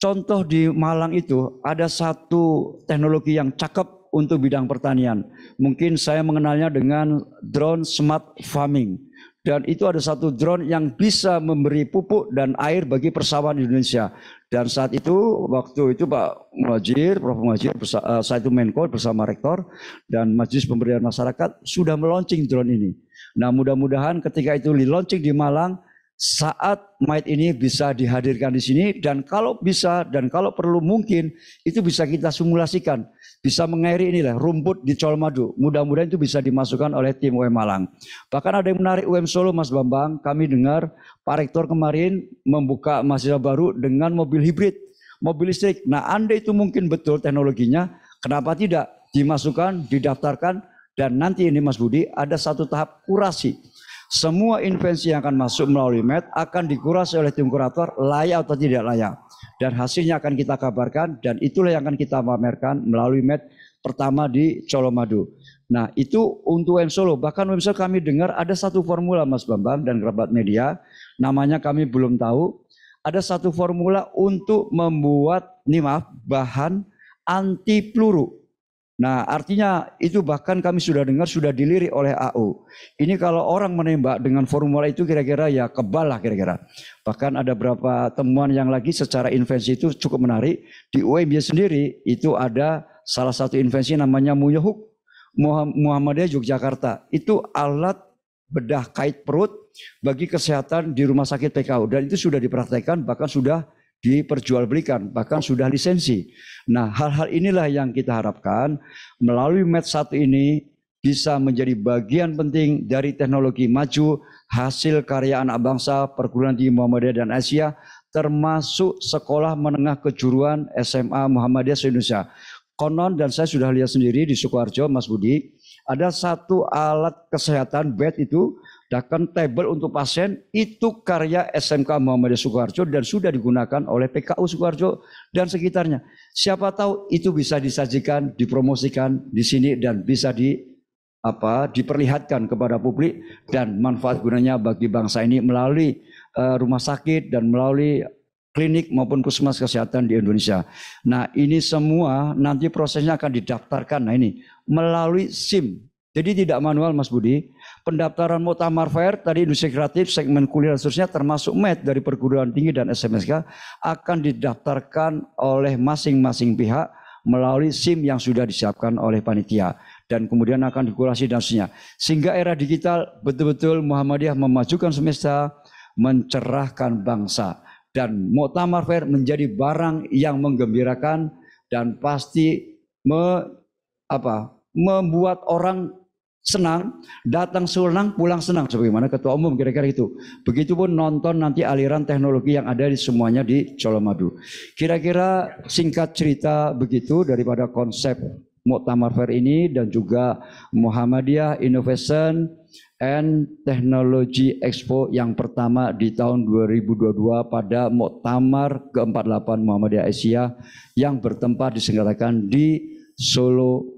Contoh di Malang itu ada satu teknologi yang cakep untuk bidang pertanian. Mungkin saya mengenalnya dengan drone smart farming. Dan itu ada satu drone yang bisa memberi pupuk dan air bagi persawahan Indonesia. Dan saat itu, waktu itu Pak Muhajir, Prof. Muhajir, saat itu Menko bersama Rektor dan Majelis Pemberdayaan Masyarakat sudah meluncing drone ini. Nah, mudah-mudahan ketika itu di-launching di Malang, saat MAIT ini bisa dihadirkan di sini, dan kalau bisa dan kalau perlu mungkin itu bisa kita simulasikan, bisa mengairi inilah rumput di Colomadu. Mudah-mudahan itu bisa dimasukkan oleh tim UM Malang. Bahkan ada yang menarik UM Solo, Mas Bambang. Kami dengar Pak Rektor kemarin membuka mahasiswa baru dengan mobil hibrid, mobil listrik. Nah, andai itu mungkin betul teknologinya, kenapa tidak dimasukkan, didaftarkan, dan nanti ini Mas Budi ada satu tahap kurasi. Semua invensi yang akan masuk melalui MET akan dikurasi oleh tim kurator layak atau tidak layak. Dan hasilnya akan kita kabarkan dan itulah yang akan kita pamerkan melalui MET pertama di Colomadu. Nah, itu untuk UM Solo. Bahkan UM Solo kami dengar ada satu formula Mas Bambang dan kerabat media. Namanya kami belum tahu. Ada satu formula untuk membuat bahan anti peluru. Nah, artinya itu bahkan kami sudah dengar sudah dilirik oleh AU. Ini kalau orang menembak dengan formula itu kira-kira ya kebal lah kira-kira. Bahkan ada beberapa temuan yang lagi secara invensi itu cukup menarik. Di UMY sendiri itu ada salah satu invensi namanya Muyahuk Muhammadiyah Yogyakarta. Itu alat bedah kait perut bagi kesehatan di rumah sakit PKU. Dan itu sudah dipraktekkan bahkan sudah diperjualbelikan, bahkan sudah lisensi. Nah, hal-hal inilah yang kita harapkan melalui MET 1 ini bisa menjadi bagian penting dari teknologi maju hasil karya anak bangsa perguruan tinggi Muhammadiyah dan Asia, termasuk sekolah menengah kejuruan SMA Muhammadiyah se-Indonesia. Konon dan saya sudah lihat sendiri di Sukoharjo, Mas Budi, ada satu alat kesehatan bed itu, bahkan table untuk pasien, itu karya SMK Muhammadiyah Sukoharjo dan sudah digunakan oleh PKU Sukoharjo dan sekitarnya. Siapa tahu itu bisa disajikan, dipromosikan di sini dan bisa diperlihatkan kepada publik dan manfaat gunanya bagi bangsa ini melalui rumah sakit dan melalui klinik maupun puskesmas kesehatan di Indonesia. Nah, ini semua nanti prosesnya akan didaftarkan. Nah, ini melalui SIM. Jadi tidak manual, Mas Budi. Pendaftaran Muktamar Fair tadi industri kreatif, segmen kuliah dan seterusnya termasuk MET dari perguruan tinggi dan SMSK akan didaftarkan oleh masing-masing pihak melalui SIM yang sudah disiapkan oleh panitia dan kemudian akan dikurasi dan seterusnya. Sehingga era digital betul-betul Muhammadiyah memajukan semesta, mencerahkan bangsa. Dan Muktamar Fair menjadi barang yang menggembirakan dan pasti membuat orang senang, datang senang, pulang senang, sebagaimana Ketua Umum kira-kira itu. Begitupun nonton nanti aliran teknologi yang ada di semuanya di Colomadu. Kira-kira singkat cerita begitu daripada konsep Muktamar Fair ini dan juga Muhammadiyah Innovation and Technology Expo yang pertama di tahun 2022 pada Muktamar ke-48 Muhammadiyah Asia yang bertempat diselenggarakan di Solo,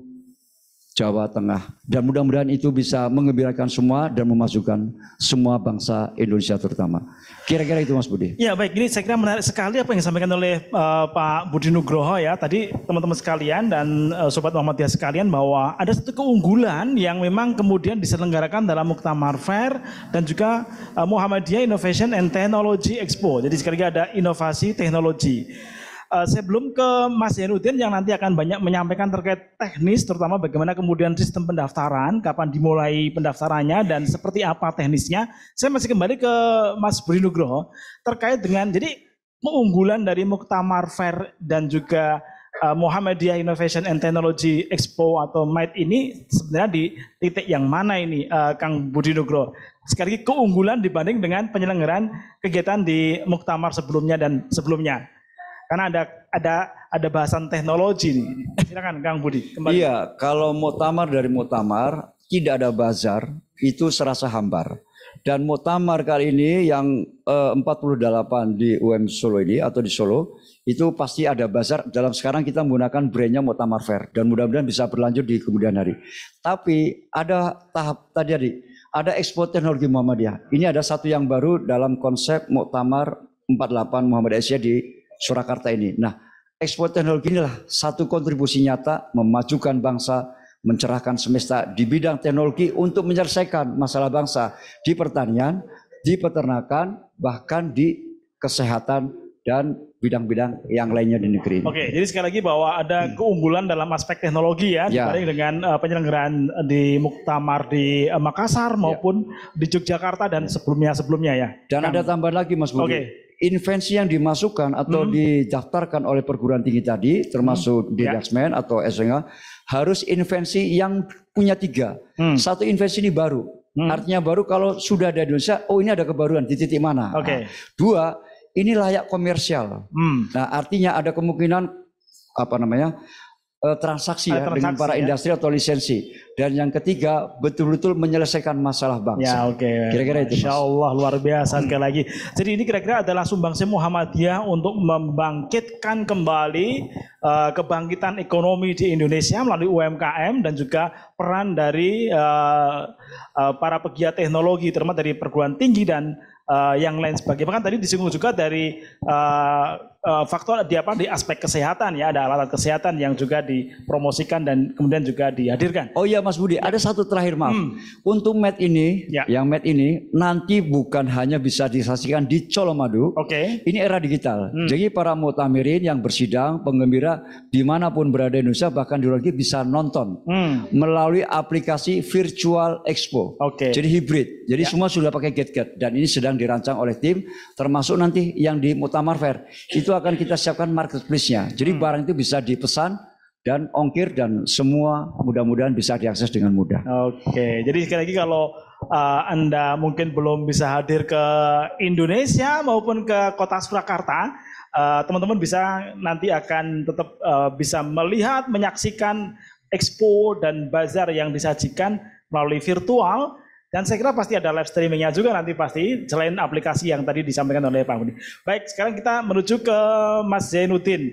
Jawa Tengah. Dan mudah-mudahan itu bisa mengembirakan semua dan memajukan semua bangsa Indonesia terutama. Kira-kira itu Mas Budi. Ya baik, ini saya kira menarik sekali apa yang disampaikan oleh Pak Budi Nugroho ya. Tadi teman-teman sekalian dan Sobat Muhammadiyah sekalian bahwa ada satu keunggulan yang memang kemudian diselenggarakan dalam Muktamar Fair dan juga Muhammadiyah Innovation and Technology Expo. Jadi sekali lagi ada inovasi teknologi. sebelum ke Mas Zainuddin yang nanti akan banyak menyampaikan terkait teknis, terutama bagaimana kemudian sistem pendaftaran, kapan dimulai pendaftarannya dan seperti apa teknisnya. Saya masih kembali ke Mas Budi Nugroho terkait dengan jadi keunggulan dari Muktamar Fair dan juga Muhammadiyah Innovation and Technology Expo atau MITE ini sebenarnya di titik yang mana ini, Kang Budi Nugroho? Sekali lagi keunggulan dibanding dengan penyelenggaraan kegiatan di Muktamar sebelumnya dan sebelumnya. Karena ada bahasan teknologi nih. Silakan Kang Budi. Kembali. Iya, kalau muktamar dari muktamar tidak ada bazar, itu serasa hambar. Dan muktamar kali ini yang 48 di UM Solo ini atau di Solo itu pasti ada bazar. Dalam sekarang kita menggunakan brandnya Muktamar Fair dan mudah-mudahan bisa berlanjut di kemudian hari. Tapi ada tahap tadi ada Expo Teknologi Muhammadiyah. Ini ada satu yang baru dalam konsep Muktamar 48 Muhammadiyah Asia di Surakarta ini. Nah, Expo Teknologi inilah satu kontribusi nyata memajukan bangsa, mencerahkan semesta di bidang teknologi untuk menyelesaikan masalah bangsa di pertanian, di peternakan, bahkan di kesehatan dan bidang-bidang yang lainnya di negeri ini. Oke, jadi sekali lagi bahwa ada keunggulan dalam aspek teknologi ya, dibanding dengan penyelenggaraan di Muktamar di Makassar maupun di Yogyakarta dan sebelumnya ya. Dan ada tambahan lagi Mas Budi. Invensi yang dimasukkan atau didaftarkan oleh perguruan tinggi tadi, termasuk di Daxmen atau SNH, harus invensi yang punya 3. Satu invensi ini baru, artinya baru kalau sudah ada di Indonesia, oh ini ada kebaruan di titik mana. Nah, 2, ini layak komersial. Nah, artinya ada kemungkinan transaksi ya dengan para industri atau lisensi. Dan yang ketiga betul-betul menyelesaikan masalah bangsa. Ya, Kira-kira itu. Insya Allah luar biasa sekali lagi. Jadi ini kira-kira adalah sumbangsi Muhammadiyah untuk membangkitkan kembali kebangkitan ekonomi di Indonesia melalui UMKM dan juga peran dari para pegiat teknologi, terutama dari perguruan tinggi dan yang lain sebagainya. Bahkan tadi disinggung juga dari faktor di aspek kesehatan ya, ada alat kesehatan yang juga dipromosikan dan kemudian juga dihadirkan. Oh iya Mas Budi, ada satu terakhir maaf. Untuk MET ini, yang MET ini nanti bukan hanya bisa disaksikan di Colomadu. Ini era digital. Jadi para mutamirin yang bersidang, penggembira dimanapun berada di Indonesia bahkan di luar negeri bisa nonton melalui aplikasi Virtual Expo. Jadi hybrid. Jadi semua sudah pakai gadget dan ini sedang dirancang oleh tim, termasuk nanti yang di Muktamar Fair. Itu akan kita siapkan marketplace-nya. Jadi barang itu bisa dipesan dan ongkir dan semua mudah-mudahan bisa diakses dengan mudah. Jadi sekali lagi kalau Anda mungkin belum bisa hadir ke Indonesia maupun ke kota Surakarta, teman-teman bisa nanti akan tetap bisa melihat, menyaksikan expo dan bazar yang disajikan melalui virtual. Dan saya kira pasti ada live streamingnya juga nanti pasti, selain aplikasi yang tadi disampaikan oleh Pak Budi. Baik, sekarang kita menuju ke Mas Zainuddin.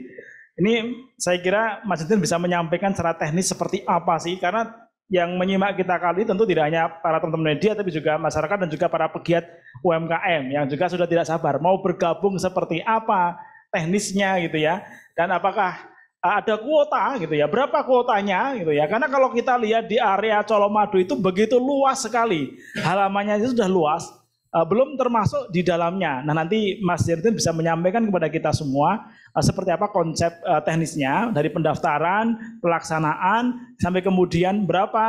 Ini saya kira Mas Zainuddin bisa menyampaikan secara teknis seperti apa sih, karena yang menyimak kita kali tentu tidak hanya para teman-teman media, tapi juga masyarakat dan juga para pegiat UMKM yang juga sudah tidak sabar mau bergabung seperti apa teknisnya gitu ya, dan apakah ada kuota gitu ya, berapa kuotanya gitu ya, karena kalau kita lihat di area Colomadu itu begitu luas sekali, halamannya itu sudah luas, belum termasuk di dalamnya. Nah nanti Mas Zainuddin bisa menyampaikan kepada kita semua seperti apa konsep teknisnya dari pendaftaran, pelaksanaan, sampai kemudian berapa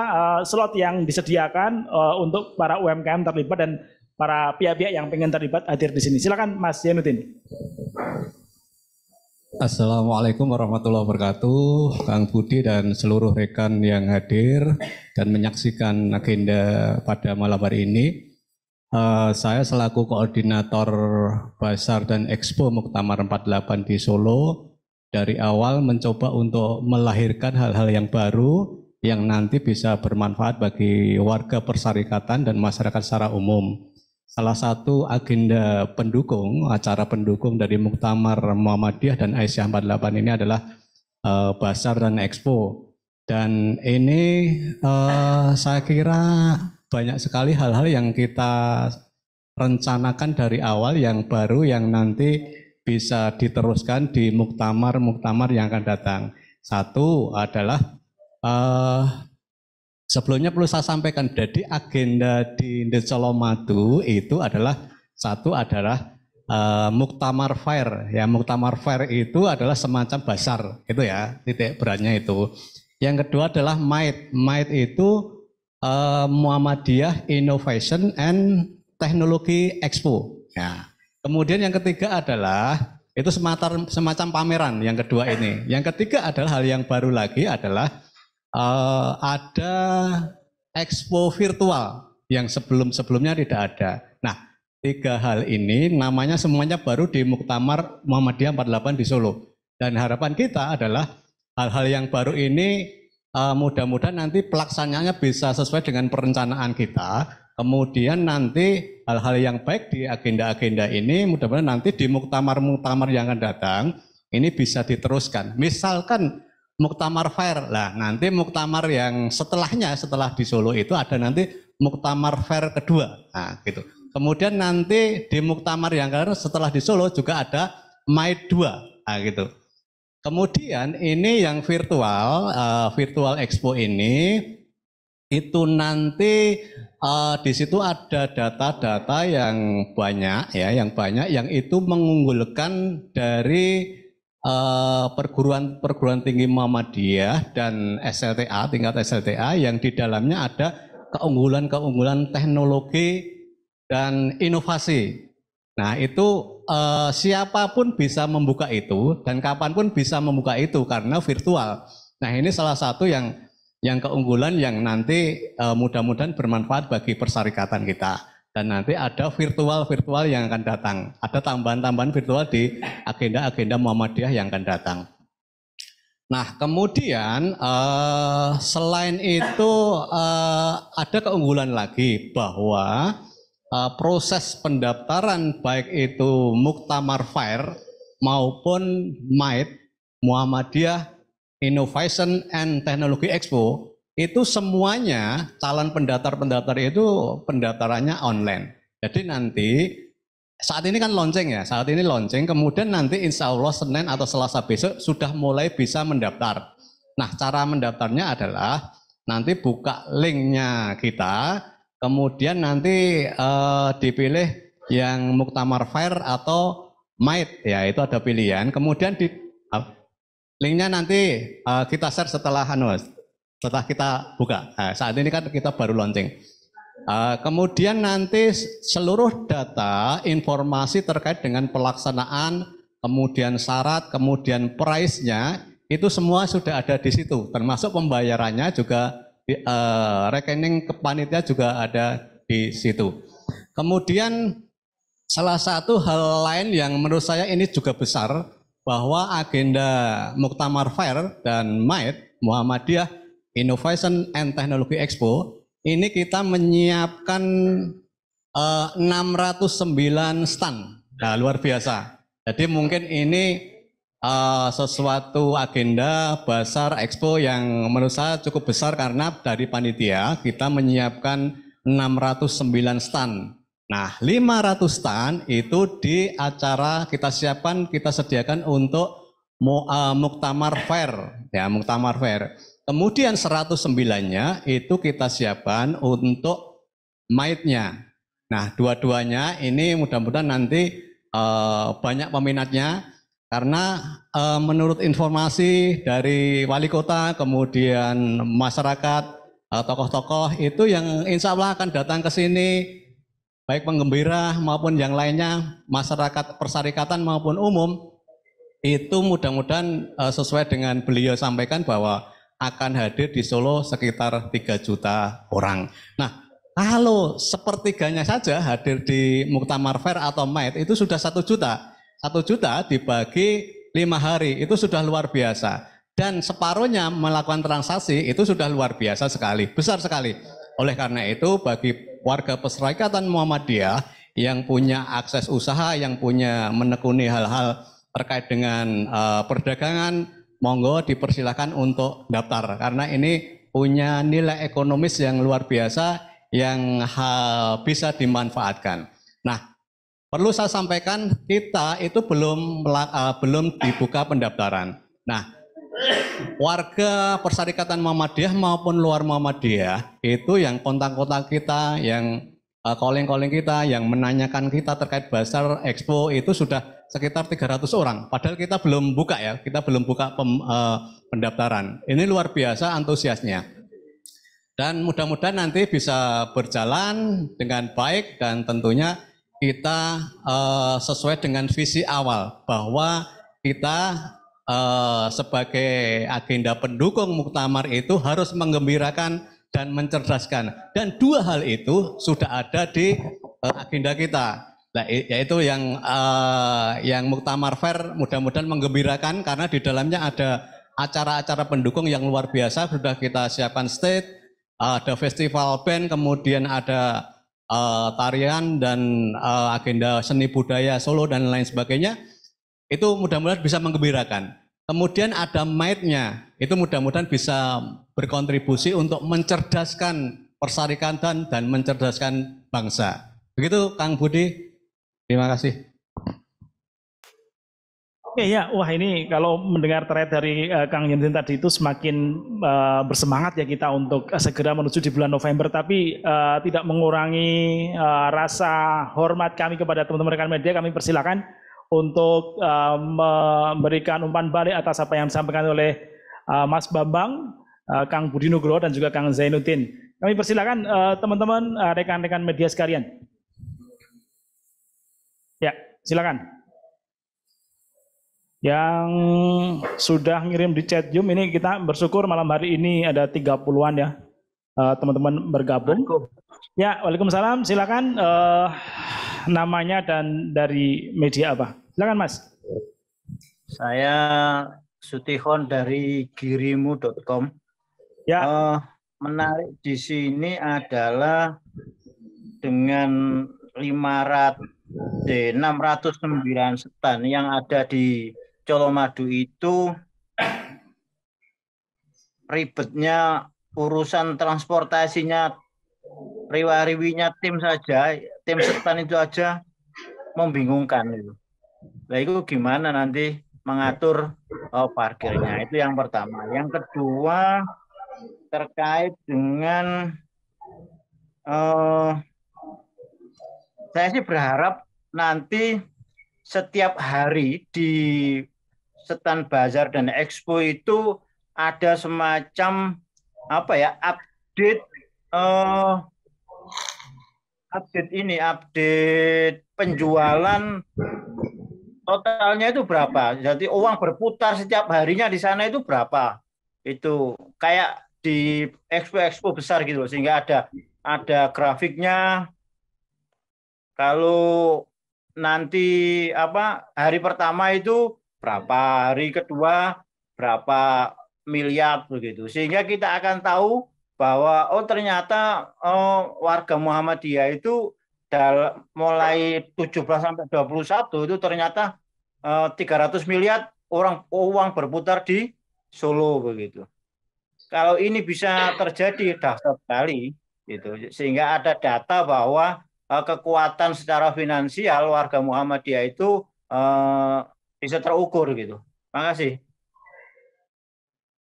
slot yang disediakan untuk para UMKM terlibat dan para pihak-pihak yang pengen terlibat hadir di sini. Silakan Mas Zainuddin. Assalamualaikum warahmatullahi wabarakatuh, Kang Budi dan seluruh rekan yang hadir dan menyaksikan agenda pada malam hari ini. Saya selaku koordinator Bazar dan Expo Muktamar 48 di Solo dari awal mencoba untuk melahirkan hal-hal yang baru yang nanti bisa bermanfaat bagi warga persyarikatan dan masyarakat secara umum. Salah satu agenda pendukung, acara pendukung dari Muktamar Muhammadiyah dan Aisyah 48 ini adalah Bazar dan Expo. Dan ini saya kira banyak sekali hal-hal yang kita rencanakan dari awal yang baru yang nanti bisa diteruskan di muktamar-muktamar yang akan datang. Satu adalah sebelumnya perlu saya sampaikan, jadi agenda di Colomadu itu adalah satu adalah Muktamar Fair. Ya, Muktamar Fair itu adalah semacam basar, itu ya, titik beratnya itu. Yang kedua adalah MITE. MITE itu Muhammadiyah Innovation and Technology Expo. Ya. Kemudian yang ketiga adalah itu semacam pameran yang kedua ini. Yang ketiga adalah hal yang baru lagi adalah ada expo virtual yang sebelumnya tidak ada. Nah, tiga hal ini namanya semuanya baru di Muktamar Muhammadiyah 48 di Solo. Dan harapan kita adalah hal-hal yang baru ini mudah-mudahan nanti pelaksanaannya bisa sesuai dengan perencanaan kita. Kemudian nanti hal-hal yang baik di agenda-agenda ini mudah-mudahan nanti di muktamar-muktamar yang akan datang ini bisa diteruskan. Misalkan Muktamar Fair, lah nanti muktamar yang setelahnya setelah di Solo itu ada nanti Muktamar Fair kedua, nah gitu. Kemudian nanti di muktamar yang setelah di Solo juga ada MITE 2, nah gitu. Kemudian ini yang virtual, virtual expo ini itu nanti di situ ada data-data yang banyak ya, yang itu mengunggulkan dari perguruan tinggi Muhammadiyah dan SLTA, tingkat SLTA yang di dalamnya ada keunggulan-keunggulan teknologi dan inovasi. Nah itu siapapun bisa membuka itu dan kapanpun bisa membuka itu karena virtual. Nah ini salah satu yang keunggulan yang nanti mudah-mudahan bermanfaat bagi persyarikatan kita. Dan nanti ada virtual yang akan datang. Ada tambahan-tambahan virtual di agenda-agenda Muhammadiyah yang akan datang. Nah kemudian selain itu ada keunggulan lagi bahwa proses pendaftaran baik itu Muktamar Fair maupun MITE Muhammadiyah Innovation and Technology Expo itu semuanya calon pendaftar itu pendaftarannya online. Jadi nanti saat ini kan launching ya, kemudian nanti insya Allah Senin atau Selasa besok sudah mulai bisa mendaftar. Nah cara mendaftarnya adalah nanti buka linknya kita, kemudian nanti dipilih yang Muktamar Fair atau MITE ya, itu ada pilihan. Kemudian di linknya nanti kita share setelah kita buka. Nah, saat ini kan kita baru launching. Kemudian nanti seluruh data, informasi terkait dengan pelaksanaan, kemudian syarat, kemudian price-nya, itu semua sudah ada di situ. Termasuk pembayarannya juga, rekening panitia juga ada di situ. Kemudian salah satu hal lain yang menurut saya ini juga besar, bahwa agenda Muktamar Fair dan MITE Muhammadiyah Innovation and Technology Expo ini kita menyiapkan 609 stand. Nah, luar biasa. Jadi mungkin ini sesuatu agenda besar expo yang menurut saya cukup besar karena dari panitia kita menyiapkan 609 stand. Nah, 500 stand itu di acara kita sediakan untuk Muktamar Fair, ya Muktamar Fair. Kemudian 109-nya itu kita siapkan untuk MITE-nya. Nah, dua-duanya ini mudah-mudahan nanti banyak peminatnya karena menurut informasi dari wali kota, kemudian masyarakat, tokoh-tokoh itu yang insya Allah akan datang ke sini, baik penggembira maupun yang lainnya, masyarakat persyarikatan maupun umum, itu mudah-mudahan sesuai dengan beliau sampaikan bahwa akan hadir di Solo sekitar 3 juta orang. Nah, kalau sepertiganya saja hadir di Muktamar Fair atau MITE itu sudah 1 juta. 1 juta dibagi 5 hari itu sudah luar biasa. Dan separuhnya melakukan transaksi itu sudah luar biasa sekali, besar sekali. Oleh karena itu bagi warga persyarikatan Muhammadiyah yang punya akses usaha, yang punya menekuni hal-hal terkait dengan perdagangan, monggo dipersilakan untuk daftar karena ini punya nilai ekonomis yang luar biasa yang bisa dimanfaatkan. Nah, perlu saya sampaikan kita itu belum dibuka pendaftaran. Nah, warga persyarikatan Muhammadiyah maupun luar Muhammadiyah itu yang kontak-kontak kita yang calling-calling kita, yang menanyakan kita terkait Bazar Expo itu sudah sekitar 300 orang. Padahal kita belum buka ya, kita belum buka pendaftaran. Ini luar biasa antusiasnya. Dan mudah-mudahan nanti bisa berjalan dengan baik dan tentunya kita sesuai dengan visi awal bahwa kita sebagai agenda pendukung muktamar itu harus menggembirakan dan mencerdaskan. Dan dua hal itu sudah ada di agenda kita. Nah, yaitu yang Muktamar Fair mudah-mudahan menggembirakan karena di dalamnya ada acara-acara pendukung yang luar biasa. Sudah kita siapkan stage, ada festival band, kemudian ada tarian dan agenda seni budaya Solo dan lain sebagainya. Itu mudah-mudahan bisa menggembirakan. Kemudian ada MAID-nya, itu mudah-mudahan bisa berkontribusi untuk mencerdaskan persyarikatan dan mencerdaskan bangsa. Begitu Kang Budi, terima kasih. Oke ya, wah ini kalau mendengar thread dari Kang Yuntin tadi itu semakin bersemangat ya kita untuk segera menuju di bulan November, tapi tidak mengurangi rasa hormat kami kepada teman-teman rekan media. Kami persilakan untuk memberikan umpan balik atas apa yang disampaikan oleh Mas Bambang, Kang Budi Nugroho dan juga Kang Zainuddin. Kami persilakan teman-teman rekan-rekan media sekalian. Ya, silakan. Yang sudah ngirim di chat Zoom ini kita bersyukur malam hari ini ada 30-an ya teman-teman bergabung. Ya, waalaikumsalam. Silakan namanya dan dari media apa? Silakan Mas. Saya Sutihon dari girimu.com. Ya. Menarik di sini adalah dengan 609 stan yang ada di Colomadu itu ribetnya urusan transportasinya, riwa-riwinya tim saja, tim stan itu aja membingungkan itu. Nah itu gimana nanti mengatur parkirnya, itu yang pertama. Yang kedua terkait dengan saya sih berharap nanti setiap hari di stand Bazar dan Expo itu ada semacam apa ya, update penjualan totalnya itu berapa. Jadi uang berputar setiap harinya di sana itu berapa. Itu kayak di expo besar gitu, sehingga ada grafiknya. Kalau nanti hari pertama itu berapa, hari kedua berapa miliar begitu, sehingga kita akan tahu bahwa ternyata warga Muhammadiyah itu mulai 17 sampai 21 itu ternyata 300 miliar uang berputar di Solo begitu. Kalau ini bisa terjadi dahsyat sekali gitu, sehingga ada data bahwa kekuatan secara finansial warga Muhammadiyah itu bisa terukur gitu. Makasih.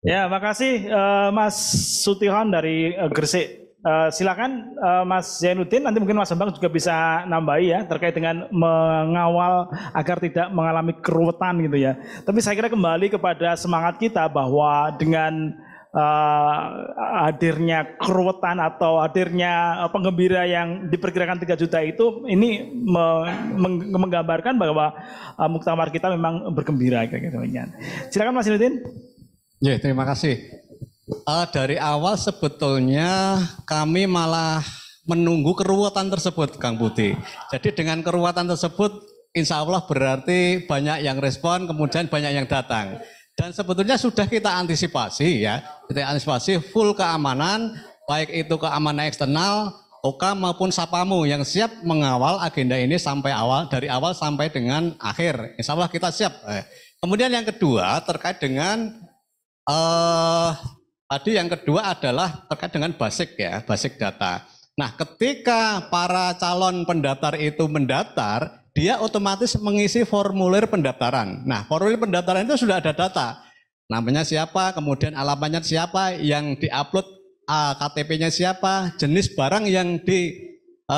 Ya, makasih Mas Sutihon dari Gresik. Silakan Mas Zainuddin, nanti mungkin Mas Bambang juga bisa nambahi ya terkait dengan mengawal agar tidak mengalami keruwetan gitu ya. Tapi saya kira kembali kepada semangat kita bahwa dengan hadirnya keruwetan atau hadirnya penggembira yang diperkirakan 3 juta itu, ini menggambarkan bahwa muktamar kita memang bergembira. Silakan Mas Zainuddin. Ya, terima kasih. Dari awal sebetulnya kami malah menunggu keruwetan tersebut, Kang Budi. Jadi dengan keruwetan tersebut, insya Allah berarti banyak yang respon, kemudian banyak yang datang. Dan sebetulnya sudah kita antisipasi ya, kita antisipasi full keamanan, baik itu keamanan eksternal, OKA maupun Sapamu yang siap mengawal agenda ini dari awal sampai dengan akhir. Insya Allah kita siap. Kemudian yang kedua terkait dengan yang kedua adalah terkait dengan basic data. Nah, ketika para calon pendaftar itu mendaftar, dia otomatis mengisi formulir pendaftaran. Nah, formulir pendaftaran itu sudah ada data. Namanya siapa, kemudian alamatnya siapa, yang diupload KTP-nya siapa, jenis barang yang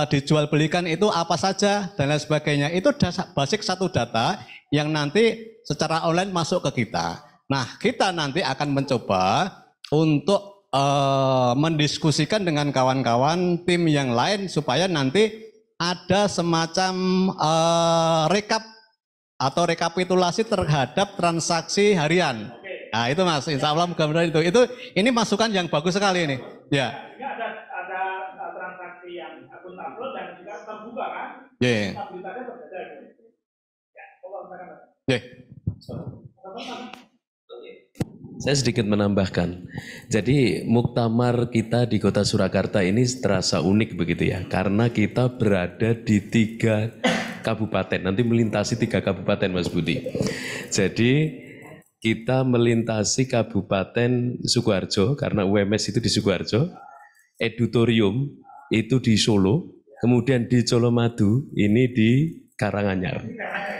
dijual belikan itu apa saja dan lain sebagainya. Itu basic satu data yang nanti secara online masuk ke kita. Nah, kita nanti akan mencoba untuk mendiskusikan dengan kawan-kawan tim yang lain supaya nanti ada semacam rekap atau rekapitulasi terhadap transaksi harian. Nah itu Mas, insya Allah mudah-mudahan itu ini masukan yang bagus sekali ini. Ya. Ada transaksi yang akuntabel dan juga terbuka kan? Iya. Stabilitasnya berbeda. Ya, Iya. Saya sedikit menambahkan. Jadi muktamar kita di Kota Surakarta ini terasa unik begitu ya, karena kita berada di 3 kabupaten. Nanti melintasi 3 kabupaten Mas Budi. Jadi kita melintasi Kabupaten Sukoharjo karena UMS itu di Sukoharjo, Edutorium itu di Solo, kemudian di Colomadu ini di Karanganyar.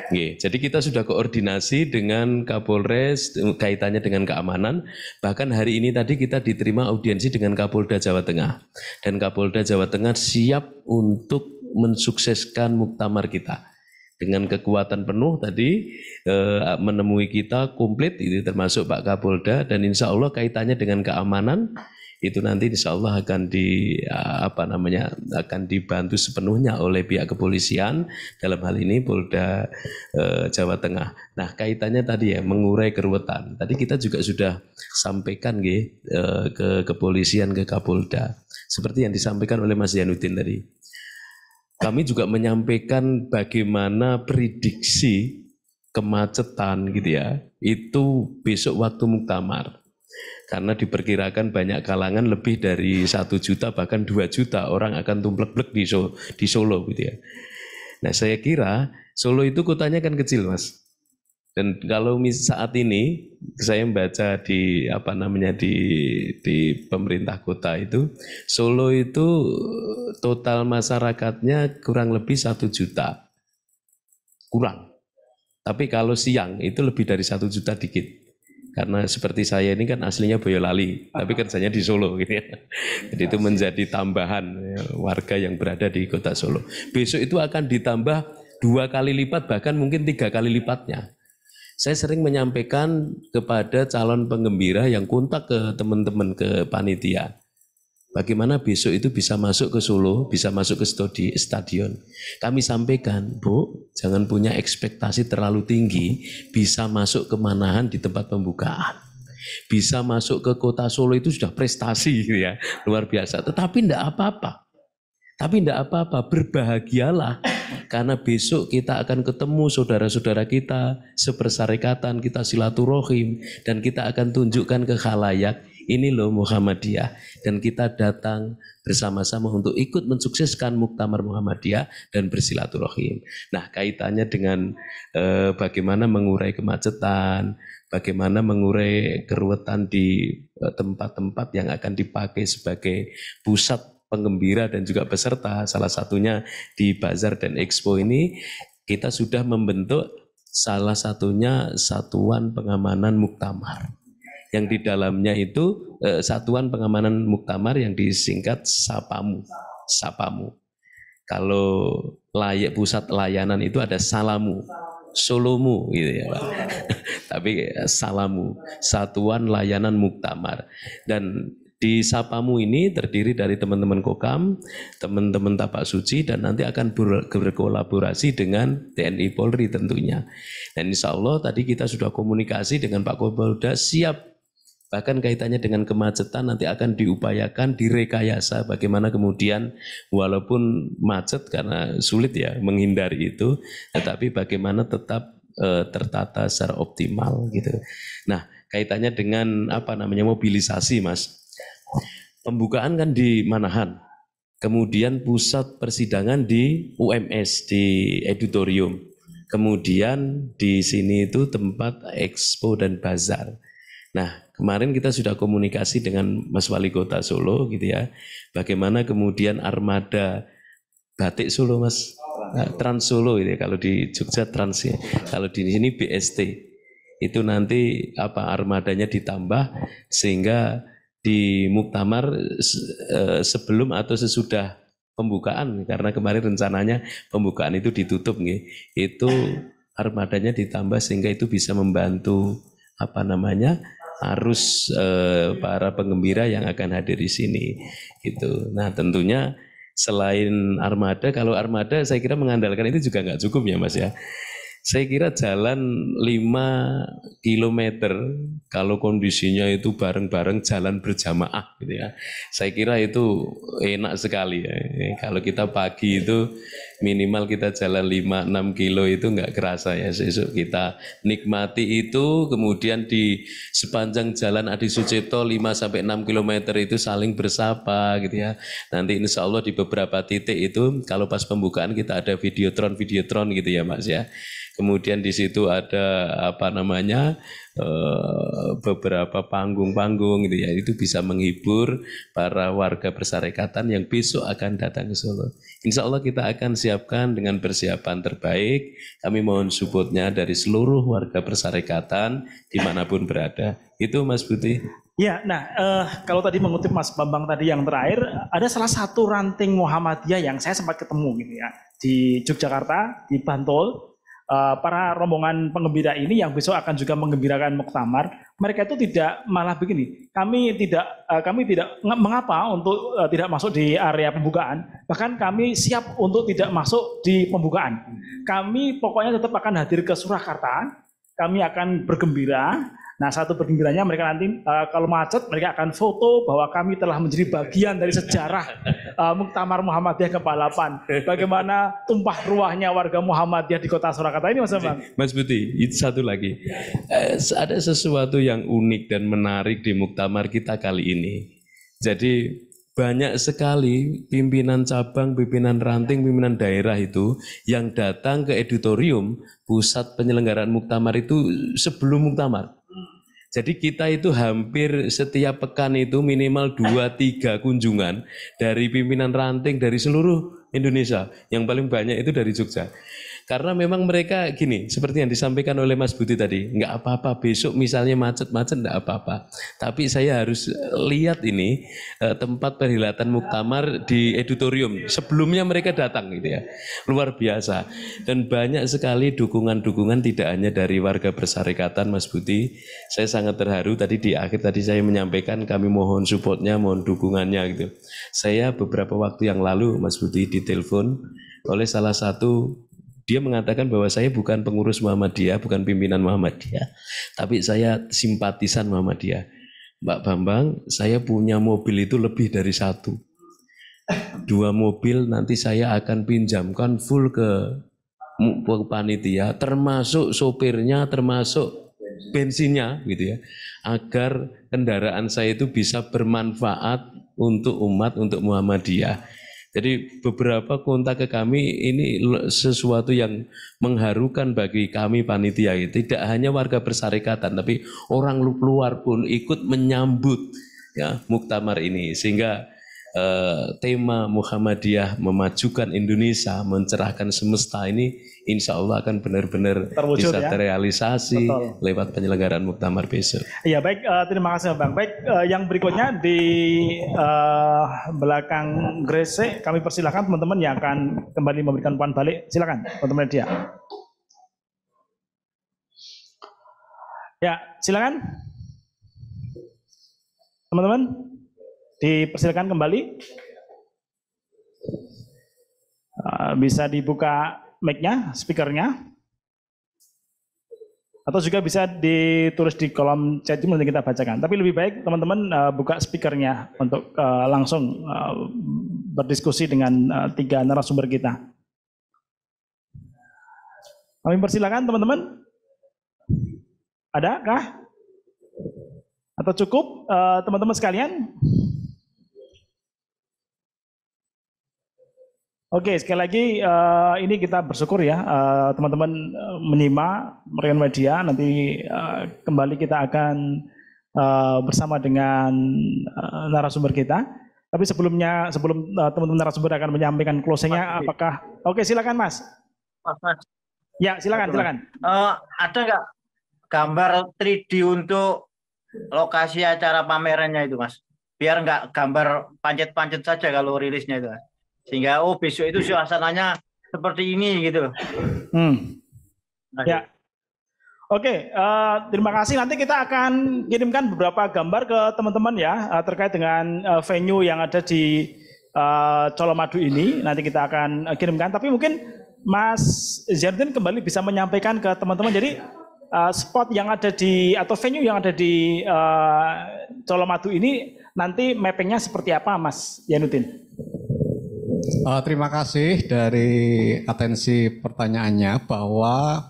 Oke, jadi kita sudah koordinasi dengan Kapolres kaitannya dengan keamanan. Bahkan hari ini tadi kita diterima audiensi dengan Kapolda Jawa Tengah. Dan Kapolda Jawa Tengah siap untuk mensukseskan muktamar kita. Dengan kekuatan penuh tadi menemui kita komplit, itu termasuk Pak Kapolda, dan insya Allah kaitannya dengan keamanan itu nanti insya Allah akan akan dibantu sepenuhnya oleh pihak kepolisian, dalam hal ini Polda Jawa Tengah. Nah kaitannya tadi ya mengurai keruwetan. Tadi kita juga sudah sampaikan ke kepolisian, ke Kapolda, seperti yang disampaikan oleh Mas Yanuddin tadi. Kami juga menyampaikan bagaimana prediksi kemacetan gitu ya, itu besok waktu muktamar. Karena diperkirakan banyak kalangan lebih dari 1 juta bahkan 2 juta orang akan tumplek-plek di Solo gitu ya. Nah saya kira Solo itu kotanya kan kecil Mas. Dan kalau saat ini saya membaca di di pemerintah kota itu, Solo itu total masyarakatnya kurang lebih 1 juta. Kurang. Tapi kalau siang itu lebih dari 1 juta dikit. Karena seperti saya ini kan aslinya Boyolali, tapi kerjanya di Solo gitu ya. Jadi itu menjadi tambahan warga yang berada di kota Solo. Besok itu akan ditambah 2 kali lipat, bahkan mungkin 3 kali lipatnya. Saya sering menyampaikan kepada calon penggembira yang kontak ke teman-teman ke panitia, bagaimana besok itu bisa masuk ke Solo, bisa masuk ke stadion. Kami sampaikan, Bu, jangan punya ekspektasi terlalu tinggi, bisa masuk ke Manahan di tempat pembukaan. Bisa masuk ke kota Solo itu sudah prestasi ya, luar biasa. Tetapi tidak apa-apa. Tapi tidak apa-apa, berbahagialah. Karena besok kita akan ketemu saudara-saudara kita, sepersyarikatan, kita silaturahim, dan kita akan tunjukkan ke khalayak, ini loh Muhammadiyah. Dan kita datang bersama-sama untuk ikut mensukseskan Muktamar Muhammadiyah dan bersilaturahim. Nah kaitannya dengan bagaimana mengurai kemacetan, bagaimana mengurai keruwetan di tempat-tempat yang akan dipakai sebagai pusat penggembira dan juga peserta, salah satunya di Bazar dan Expo ini kita sudah membentuk salah satunya Satuan Pengamanan Muktamar yang di dalamnya itu Satuan Pengamanan Muktamar yang disingkat SAPAMU. Kalau pusat layanan itu ada Salamu, Solomu gitu ya Pak. Tapi Salamu, Satuan Layanan Muktamar. Dan di Sapamu ini terdiri dari teman-teman Kokam, teman-teman Tapak Suci, dan nanti akan berkolaborasi dengan TNI Polri tentunya. Dan insya Allah tadi kita sudah komunikasi dengan Pak Kapolda, siap. Bahkan kaitannya dengan kemacetan nanti akan diupayakan direkayasa bagaimana kemudian walaupun macet karena sulit ya menghindari itu, tetapi bagaimana tetap tertata secara optimal gitu. Nah kaitannya dengan mobilisasi Mas. Pembukaan kan di Manahan, kemudian pusat persidangan di UMS, di Edutorium, kemudian di sini itu tempat Expo dan Bazar. Nah kemarin kita sudah komunikasi dengan Mas Wali Kota Solo gitu ya, bagaimana kemudian armada batik Solo Mas, Trans Solo gitu ya, kalau di Jogja Trans ya, kalau di sini BST, itu nanti armadanya ditambah sehingga di Muktamar sebelum atau sesudah pembukaan, karena kemarin rencananya pembukaan itu ditutup nggih. Itu armadanya ditambah sehingga itu bisa membantu arus para penggembira yang akan hadir di sini gitu. Nah, tentunya selain armada, kalau armada saya kira mengandalkan itu juga nggak cukup ya Mas ya. Saya kira jalan 5 kilometer kalau kondisinya itu bareng-bareng jalan berjamaah gitu ya. Saya kira itu enak sekali ya. Kalau kita pagi itu minimal kita jalan 5-6 kilo itu nggak kerasa ya. Sesuk kita nikmati itu, kemudian di sepanjang jalan Adi Sucipto 5-6 kilometer itu saling bersapa gitu ya. Nanti insya Allah di beberapa titik itu kalau pas pembukaan kita ada videotron gitu ya Mas ya. Kemudian di situ ada beberapa panggung-panggung gitu ya, itu bisa menghibur para warga Persarekatan yang besok akan datang ke Solo. Insya Allah kita akan siapkan dengan persiapan terbaik. Kami mohon supportnya dari seluruh warga Persarekatan dimanapun berada. Itu Mas Buti. Ya, nah kalau tadi mengutip Mas Bambang tadi yang terakhir, ada salah satu ranting Muhammadiyah yang saya sempat ketemu gitu ya di Yogyakarta, di Bantul. Para rombongan penggembira ini yang besok akan juga menggembirakan muktamar, mereka itu tidak malah begini. Kami tidak mengapa untuk tidak masuk di area pembukaan. Bahkan kami siap untuk tidak masuk di pembukaan. Kami pokoknya tetap akan hadir ke Surakarta. Kami akan bergembira. Nah, satu bergembiranya mereka nanti kalau macet mereka akan foto bahwa kami telah menjadi bagian dari sejarah Muktamar Muhammadiyah ke-8. Bagaimana tumpah ruahnya warga Muhammadiyah di kota Surakarta ini Mas Bambang. Mas Buti, itu satu lagi. Ada sesuatu yang unik dan menarik di Muktamar kita kali ini. Jadi banyak sekali pimpinan cabang, pimpinan ranting, pimpinan daerah itu yang datang ke auditorium pusat penyelenggaraan Muktamar itu sebelum Muktamar. Jadi kita itu hampir setiap pekan itu minimal 2-3 kunjungan dari pimpinan ranting dari seluruh Indonesia. Yang paling banyak itu dari Jogja. Karena memang mereka gini, seperti yang disampaikan oleh Mas Buti tadi, nggak apa-apa besok misalnya macet-macet nggak apa-apa. Tapi saya harus lihat ini tempat perhelatan muktamar di auditorium. Sebelumnya mereka datang gitu ya, luar biasa. Dan banyak sekali dukungan-dukungan tidak hanya dari warga Persarekatan Mas Buti. Saya sangat terharu tadi di akhir tadi saya menyampaikan kami mohon supportnya, mohon dukungannya gitu. Saya beberapa waktu yang lalu Mas Buti ditelepon oleh salah satu. Dia mengatakan bahwa saya bukan pengurus Muhammadiyah, bukan pimpinan Muhammadiyah, tapi saya simpatisan Muhammadiyah. Mbak Bambang, saya punya mobil itu lebih dari 1. 2 mobil nanti saya akan pinjamkan full ke panitia, termasuk sopirnya, termasuk bensinnya, gitu ya, agar kendaraan saya itu bisa bermanfaat untuk umat, untuk Muhammadiyah. Jadi beberapa kontak ke kami ini sesuatu yang mengharukan bagi kami panitia. Tidak hanya warga Persarekatan, tapi orang luar pun ikut menyambut ya muktamar ini. Sehingga tema Muhammadiyah memajukan Indonesia, mencerahkan semesta ini insya Allah akan benar-benar bisa terrealisasi lewat penyelenggaraan muktamar besok. Iya baik, terima kasih Bang. Baik, yang berikutnya di belakang Gresik kami persilahkan teman-teman yang akan kembali memberikan umpan balik. Silakan teman-teman dia. Ya, silakan. Teman-teman dipersilakan kembali. Bisa dibuka mic-nya, speakernya, atau juga bisa ditulis di kolom chat nanti kita bacakan. Tapi lebih baik teman-teman buka speakernya untuk langsung berdiskusi dengan 3 narasumber kita. Kami persilakan teman-teman. Adakah? Atau cukup teman-teman sekalian? Oke, sekali lagi ini kita bersyukur ya teman-teman menyimak rekan media. Nanti kembali kita akan bersama dengan narasumber kita. Tapi sebelum teman-teman narasumber akan menyampaikan closingnya, apakah? Oke, silakan Mas. Mas. Ya, silakan. Ada nggak gambar 3D untuk lokasi acara pamerannya itu Mas? Biar nggak gambar pancet-pancet saja kalau rilisnya itu Mas. Sehingga besok itu suasananya seperti ini gitu. Ya. Oke, terima kasih. Nanti kita akan kirimkan beberapa gambar ke teman-teman ya terkait dengan venue yang ada di Colomadu ini. Nanti kita akan kirimkan. Tapi mungkin Mas Zainuddin kembali bisa menyampaikan ke teman-teman. Jadi spot yang ada di atau venue yang ada di Colomadu ini nanti mappingnya seperti apa, Mas Zainuddin? Terima kasih dari atensi pertanyaannya bahwa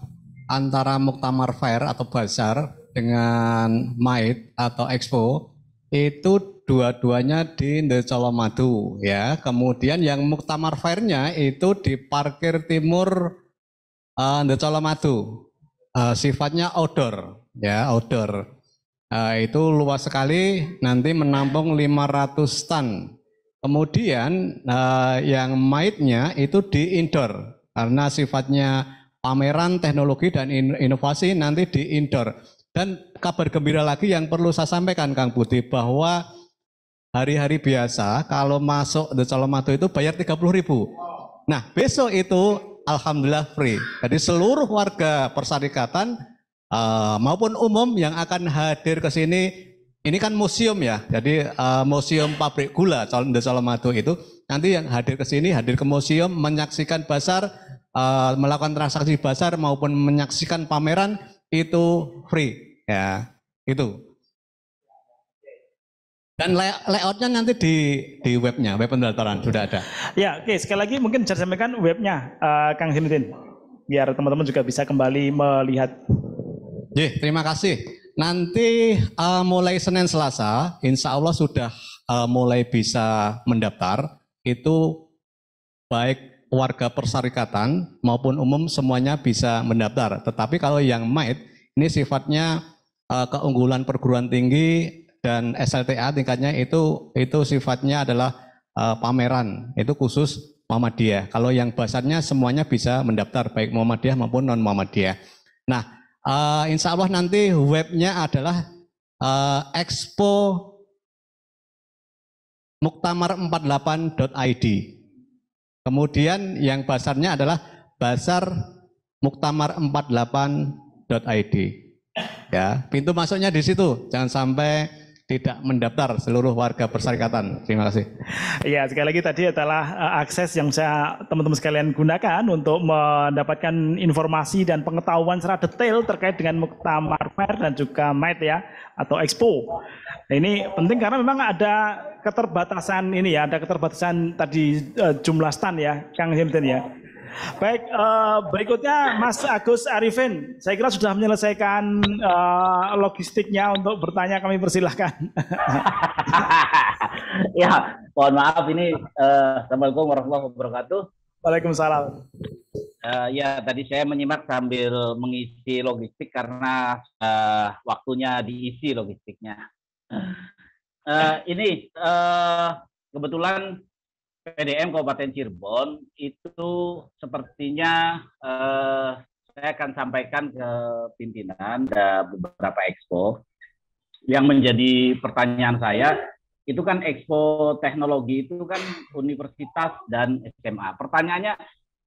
antara Muktamar Fair atau Bazar dengan MAID atau Expo itu dua-duanya di The Colomadu ya. Kemudian yang Muktamar Fair-nya itu di parkir timur The Colomadu. Sifatnya outdoor ya, outdoor. Itu luas sekali, nanti menampung 500 ton. Kemudian yang MAID-nya itu di indoor karena sifatnya pameran teknologi dan inovasi nanti di indoor. Dan kabar gembira lagi yang perlu saya sampaikan Kang Budi bahwa hari-hari biasa kalau masuk The Colomadu itu bayar 30.000. Nah besok itu alhamdulillah free. Jadi seluruh warga persyarikatan maupun umum yang akan hadir ke sini. Ini kan museum ya, jadi museum pabrik gula The Colomadu itu nanti yang hadir ke sini, hadir ke museum, menyaksikan bazar, melakukan transaksi bazar maupun menyaksikan pameran itu free ya, itu. Dan layoutnya nanti di webnya, web pendaftaran sudah ada. Ya, oke. Sekali lagi mungkin bisa sampaikan webnya, Kang Zainuddin, biar teman-teman juga bisa kembali melihat. Terima kasih. Nanti mulai Senin Selasa, insya Allah sudah mulai bisa mendaftar. Itu baik warga persyarikatan maupun umum semuanya bisa mendaftar. Tetapi kalau yang MAID ini sifatnya keunggulan perguruan tinggi dan SLTA tingkatnya itu sifatnya adalah pameran. Itu khusus Muhammadiyah. Kalau yang basarnya semuanya bisa mendaftar baik Muhammadiyah maupun non Muhammadiyah. Nah. Insya Allah nanti webnya adalah expo muktamar48.id. Kemudian yang basarnya adalah basar muktamar48.id. Ya, pintu masuknya di situ. Jangan sampai tidak mendaftar seluruh warga persyarikatan. Terima kasih. Ya, sekali lagi tadi adalah akses yang teman-teman sekalian gunakan untuk mendapatkan informasi dan pengetahuan secara detail terkait dengan Muktamar Fair dan juga MAID ya atau Expo. Ini penting karena memang ada keterbatasan ini ya, ada keterbatasan tadi jumlah stand ya, Kang Zainuddin ya. Baik, berikutnya Mas Agus Arifin, saya kira sudah menyelesaikan logistiknya untuk bertanya, kami persilahkan. Ya, mohon maaf ini. Assalamualaikum warahmatullahi wabarakatuh. Waalaikumsalam. Ya, tadi saya menyimak sambil mengisi logistik karena waktunya diisi logistiknya. Kebetulan PDM Kabupaten Cirebon itu sepertinya saya akan sampaikan ke pimpinan dan beberapa expo. Yang menjadi pertanyaan saya, itu kan expo teknologi itu kan universitas dan SMA. Pertanyaannya,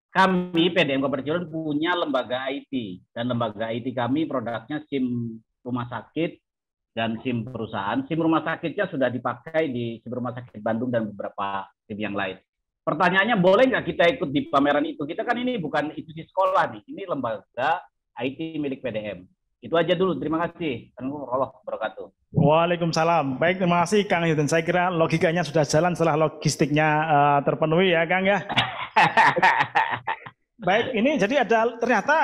kami PDM Kabupaten Cirebon punya lembaga IT, dan lembaga IT kami produknya SIM rumah sakit dan SIM perusahaan. SIM rumah sakitnya sudah dipakai di SIM Rumah Sakit Bandung dan beberapa SIM yang lain. Pertanyaannya, boleh nggak kita ikut di pameran itu? Kita kan ini bukan institusi sekolah nih, ini lembaga IT milik PDM. Itu aja dulu, terima kasih. Assalamualaikum warahmatullahi wabarakatuh. Waalaikumsalam. Baik, terima kasih Kang Zainuddin. Saya kira logikanya sudah jalan setelah logistiknya terpenuhi ya Kang ya. Baik, ini jadi ada ternyata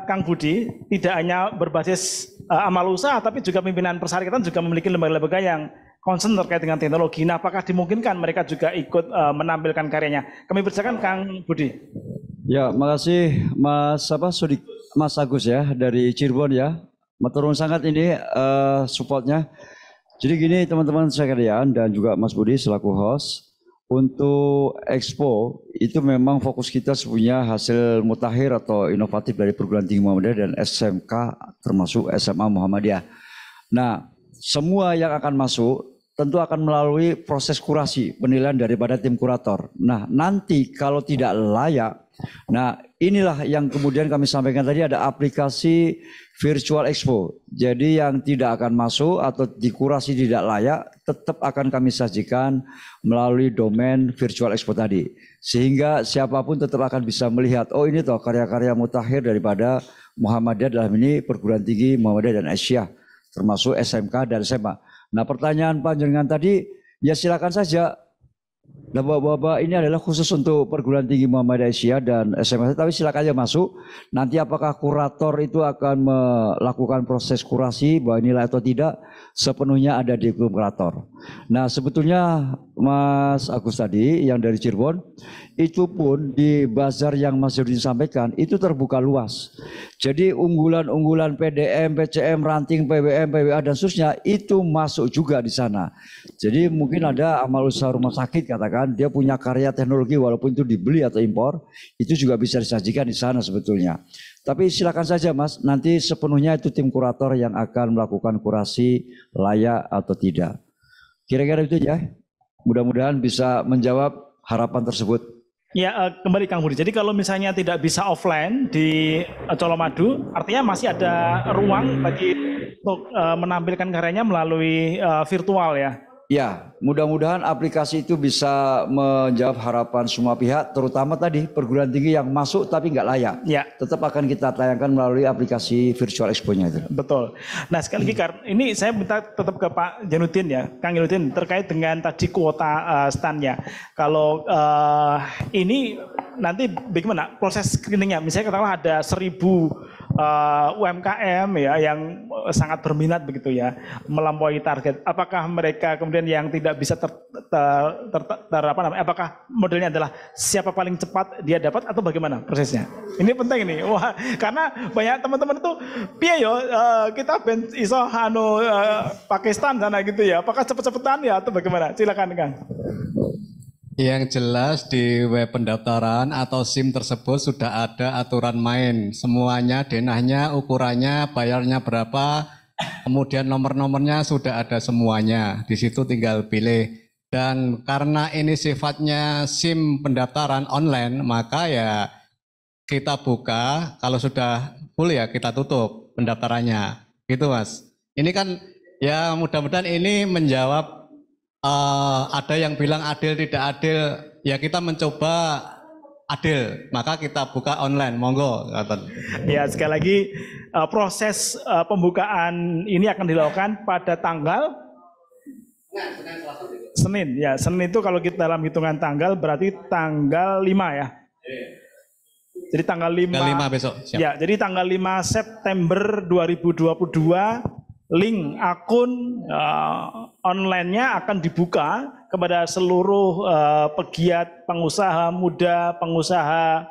Kang Budi tidak hanya berbasis amal usaha, tapi juga pimpinan persyarikatan juga memiliki lembaga-lembaga yang concern terkait dengan teknologi. Nah, apakah dimungkinkan mereka juga ikut menampilkan karyanya? Kami persilakan Kang Budi. Ya, makasih Mas Agus ya dari Cirebon ya. Matur nuwun sangat ini supportnya. Jadi gini teman-teman sekalian dan juga Mas Budi selaku host. Untuk Expo itu memang fokus kita sebenarnya hasil mutakhir atau inovatif dari perguruan tinggi Muhammadiyah dan SMK termasuk SMA Muhammadiyah. Nah, semua yang akan masuk tentu akan melalui proses kurasi, penilaian daripada tim kurator. Nah, nanti kalau tidak layak, nah inilah yang kemudian kami sampaikan tadi, ada aplikasi Virtual Expo. Jadi yang tidak akan masuk atau dikurasi tidak layak, tetap akan kami sajikan melalui domain Virtual Expo tadi. Sehingga siapapun tetap akan bisa melihat, oh ini toh karya-karya mutakhir daripada Muhammadiyah, dalam ini perguruan tinggi Muhammadiyah dan Aisyah, termasuk SMK dan SMA. Nah, pertanyaan panjenengan tadi, ya silakan saja. Nah, Bapak-bapak, ini adalah khusus untuk perguruan tinggi Muhammadiyah Aisyah dan SMA, tapi silakan aja masuk. Nanti apakah kurator itu akan melakukan proses kurasi bahwa nilai atau tidak, sepenuhnya ada di kurator. Nah, sebetulnya Mas Agus tadi yang dari Cirebon, itu pun di bazar yang Mas Yudin sampaikan itu terbuka luas. Jadi unggulan-unggulan PDM, PCM, ranting, PWM, PWA dan seterusnya itu masuk juga di sana. Jadi mungkin ada amal usaha rumah sakit, katakan dia punya karya teknologi walaupun itu dibeli atau impor, itu juga bisa disajikan di sana sebetulnya. Tapi silakan saja Mas, nanti sepenuhnya itu tim kurator yang akan melakukan kurasi layak atau tidak. Kira-kira itu ya. Mudah-mudahan bisa menjawab harapan tersebut. Ya, kembali Kang Budi. Jadi kalau misalnya tidak bisa offline di Colomadu, artinya masih ada ruang bagi untuk menampilkan karyanya melalui virtual ya? Ya, mudah-mudahan aplikasi itu bisa menjawab harapan semua pihak, terutama tadi perguruan tinggi yang masuk tapi nggak layak. Ya. Tetap akan kita tayangkan melalui aplikasi Virtual Expo-nya itu. Betul. Nah, sekali lagi ini saya minta tetap ke Pak Jainuddin ya, Kang Jainuddin, terkait dengan tadi kuota stand-nya. Kalau ini nanti bagaimana proses screeningnya? Misalnya katakanlah ada 1000 UMKM ya yang sangat berminat begitu ya, melampaui target. Apakah mereka kemudian yang tidak bisa apakah modelnya adalah siapa paling cepat dia dapat atau bagaimana prosesnya? Ini penting ini. Wah, karena banyak teman-teman itu piye yo kita ben iso Pakistan sana gitu ya. Apakah cepet-cepetan ya atau bagaimana? Silakan Kang. Yang jelas di web pendaftaran atau SIM tersebut sudah ada aturan main. Semuanya, denahnya, ukurannya, bayarnya berapa, kemudian nomor-nomornya sudah ada semuanya. Di situ tinggal pilih. Dan karena ini sifatnya SIM pendaftaran online, maka ya kita buka, kalau sudah full ya kita tutup pendaftarannya. Gitu Mas. Ini kan ya mudah-mudahan ini menjawab. Ada yang bilang adil tidak adil, ya kita mencoba adil, maka kita buka online, monggo. Ya sekali lagi proses pembukaan ini akan dilakukan pada tanggal Senin. Ya Senin itu kalau kita dalam hitungan tanggal berarti tanggal 5 ya. Jadi tanggal 5. Tanggal 5 besok. Siap. Ya jadi tanggal 5 September 2022. Link akun online-nya akan dibuka kepada seluruh pegiat pengusaha muda, pengusaha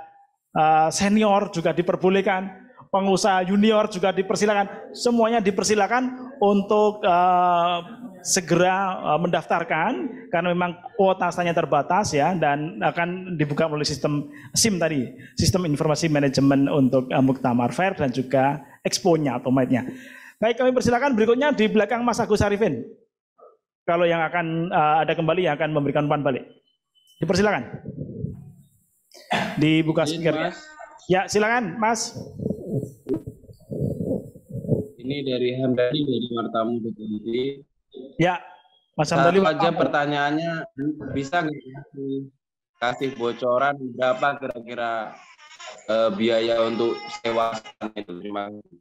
senior juga diperbolehkan, pengusaha junior juga dipersilakan, semuanya dipersilakan untuk segera mendaftarkan karena memang kuota stand-nya terbatas ya, dan akan dibuka melalui sistem SIM tadi, sistem informasi manajemen untuk Muktamar Fair dan juga Expo-nya atau MITE-nya. Baik, kami persilakan berikutnya di belakang Mas Agus Arifin. Kalau yang akan ada kembali yang akan memberikan umpan balik. Dipersilakan. Dibuka speaker. Ya, silakan Mas. Ini dari Hamdani dari Martamu Betul. Ya, Mas Hamdani. Satu aja pertanyaannya, bisa nggak kasih bocoran berapa kira-kira biaya untuk sewa itu? Terima kasih.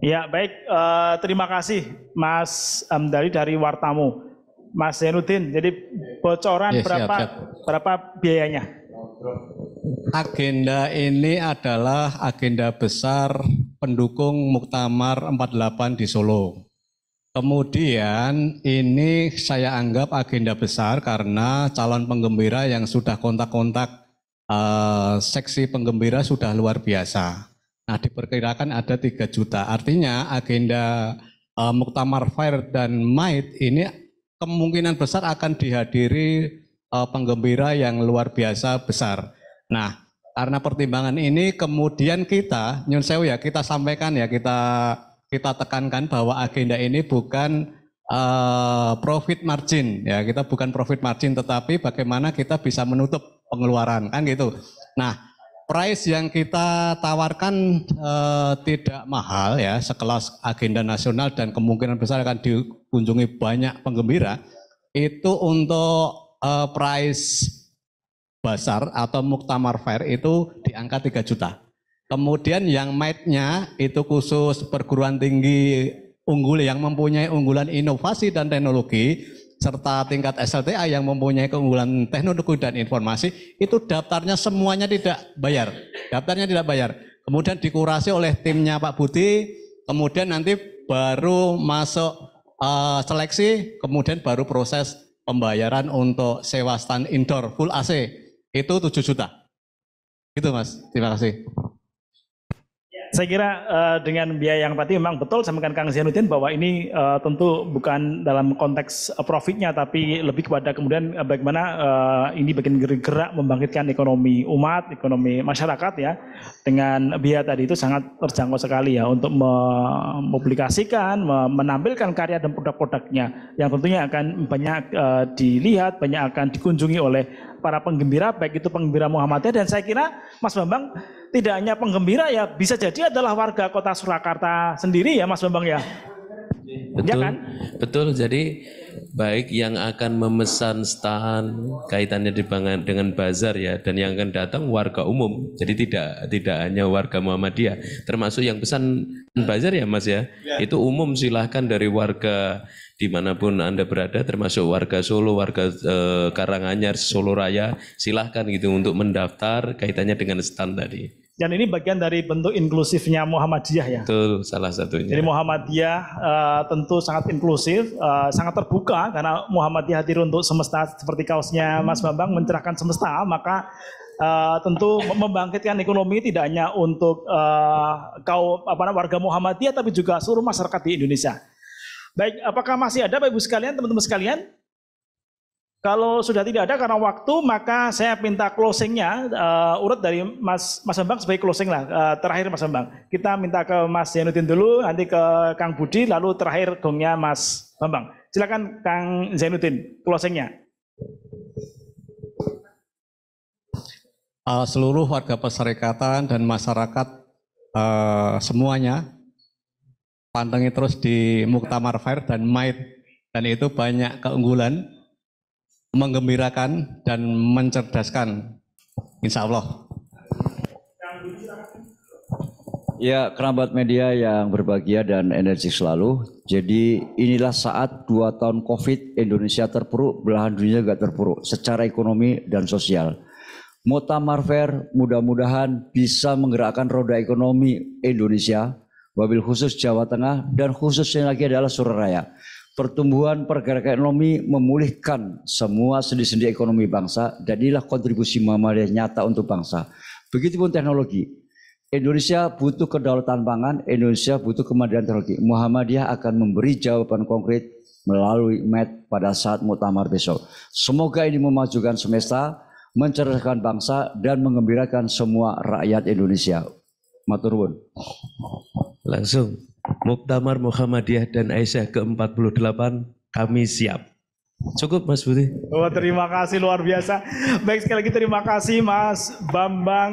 Ya baik, terima kasih Mas Hamdani dari Wartamu. Mas Zainuddin, jadi bocoran ya, berapa biayanya? Agenda ini adalah agenda besar pendukung Muktamar 48 di Solo. Kemudian ini saya anggap agenda besar karena calon penggembira yang sudah kontak-kontak seksi penggembira sudah luar biasa. Nah, diperkirakan ada 3 juta. Artinya agenda Muktamar Fair dan MITE ini kemungkinan besar akan dihadiri penggembira yang luar biasa besar. Nah, karena pertimbangan ini kemudian kita, nyun sewu ya, kita sampaikan ya, kita kita tekankan bahwa agenda ini bukan profit margin, ya kita bukan profit margin, tetapi bagaimana kita bisa menutup pengeluaran, kan gitu. Nah, price yang kita tawarkan tidak mahal ya, sekelas agenda nasional dan kemungkinan besar akan dikunjungi banyak penggembira. Itu untuk price basar atau Muktamar Fair itu di angka 3 juta. Kemudian yang MITE-nya itu khusus perguruan tinggi unggul yang mempunyai unggulan inovasi dan teknologi serta tingkat SLTA yang mempunyai keunggulan teknologi dan informasi, itu daftarnya semuanya tidak bayar. Daftarnya tidak bayar. Kemudian dikurasi oleh timnya Pak Budi, kemudian nanti baru masuk seleksi, kemudian baru proses pembayaran untuk sewa stand indoor full AC itu 7 juta. Itu Mas, terima kasih. Saya kira dengan biaya yang tadi memang betul sampaikan Kang Zainuddin bahwa ini tentu bukan dalam konteks profitnya, tapi lebih kepada kemudian bagaimana ini bagian gerak membangkitkan ekonomi umat, ekonomi masyarakat ya. Dengan biaya tadi itu sangat terjangkau sekali ya untuk mempublikasikan, menampilkan karya dan produk-produknya yang tentunya akan banyak dilihat, banyak akan dikunjungi oleh para penggembira, baik itu penggembira Muhammadiyah, dan saya kira Mas Bambang tidak hanya penggembira ya, bisa jadi adalah warga kota Surakarta sendiri ya Mas Bambang ya. Betul, ya kan? Betul. Jadi baik yang akan memesan stand kaitannya dengan bazar ya, dan yang akan datang warga umum. Jadi tidak hanya warga Muhammadiyah, termasuk yang pesan bazar ya Mas ya. Itu umum, silahkan dari warga dimanapun Anda berada, termasuk warga Solo, warga Karanganyar, Solo Raya, silahkan gitu untuk mendaftar kaitannya dengan stand tadi. Dan ini bagian dari bentuk inklusifnya Muhammadiyah ya. Betul, salah satunya. Jadi Muhammadiyah tentu sangat inklusif, sangat terbuka karena Muhammadiyah hadir untuk semesta, seperti kaosnya Mas Bambang mencerahkan semesta, maka tentu membangkitkan ekonomi tidak hanya untuk warga Muhammadiyah tapi juga seluruh masyarakat di Indonesia. Baik, apakah masih ada Bapak Ibu sekalian, teman-teman sekalian? Kalau sudah tidak ada karena waktu, maka saya minta closingnya, urut dari Mas Bambang sebagai closing lah. Terakhir Mas Bambang, kita minta ke Mas Zainuddin dulu, nanti ke Kang Budi, lalu terakhir gongnya Mas Bambang. Silakan Kang Zainuddin, closingnya. Seluruh warga perserikatan dan masyarakat semuanya pandangi terus di Muktamar Fair dan MITE, dan itu banyak keunggulan, menggembirakan dan mencerdaskan, insya Allah. Ya, kerabat media yang berbahagia dan energi selalu. Jadi inilah saat 2 tahun COVID, Indonesia terpuruk, belahan dunia juga terpuruk secara ekonomi dan sosial. Muktamar Fair mudah-mudahan bisa menggerakkan roda ekonomi Indonesia, wabil khusus Jawa Tengah, dan khususnya lagi adalah Surabaya. Pertumbuhan pergerakan ekonomi memulihkan semua sendi-sendi ekonomi bangsa, dan inilah kontribusi Muhammadiyah nyata untuk bangsa. Begitupun teknologi. Indonesia butuh kedaulatan pangan, Indonesia butuh kemandirian teknologi. Muhammadiyah akan memberi jawaban konkret melalui MITE pada saat muktamar besok. Semoga ini memajukan semesta, mencerdaskan bangsa, dan menggembirakan semua rakyat Indonesia. Matur nuwun. Langsung. Muktamar Muhammadiyah dan Aisyah ke-48, kami siap. Cukup Mas Budi. Oh, terima kasih luar biasa. Baik, sekali lagi terima kasih Mas Bambang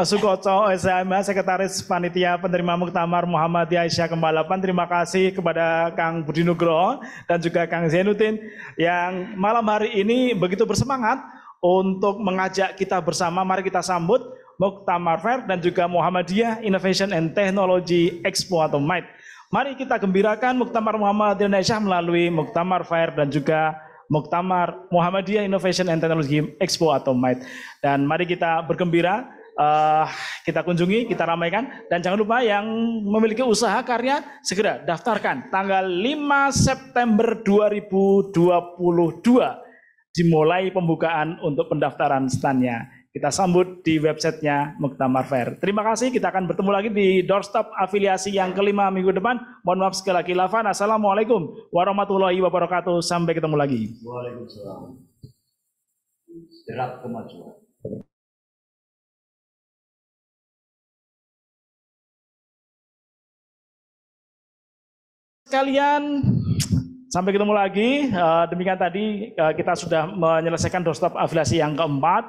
Sukoco, SMA, Sekretaris Panitia Penerima Muktamar Muhammadiyah Aisyah ke-48. Terima kasih kepada Kang Budi Nugroho dan juga Kang Zainuddin yang malam hari ini begitu bersemangat untuk mengajak kita bersama. Mari kita sambut Muktamar Fair dan juga Muhammadiyah Innovation and Technology Expo atau MITE. Mari kita gembirakan Muktamar Muhammadiyah Indonesia melalui Muktamar Fair dan juga Muktamar Muhammadiyah Innovation and Technology Expo atau MITE. Dan mari kita bergembira, kita kunjungi, kita ramaikan, dan jangan lupa yang memiliki usaha karya segera daftarkan. Tanggal 5 September 2022 dimulai pembukaan untuk pendaftaran standnya. Kita sambut di websitenya Muktamar Fair. Terima kasih, kita akan bertemu lagi di doorstop afiliasi yang kelima minggu depan. Mohon maaf sekali lagi, Lafan. Assalamualaikum warahmatullahi wabarakatuh. Sampai ketemu lagi. Waalaikumsalam. Derap kemajuan. sekalian, sampai ketemu lagi. Demikian tadi kita sudah menyelesaikan doorstop afiliasi yang keempat.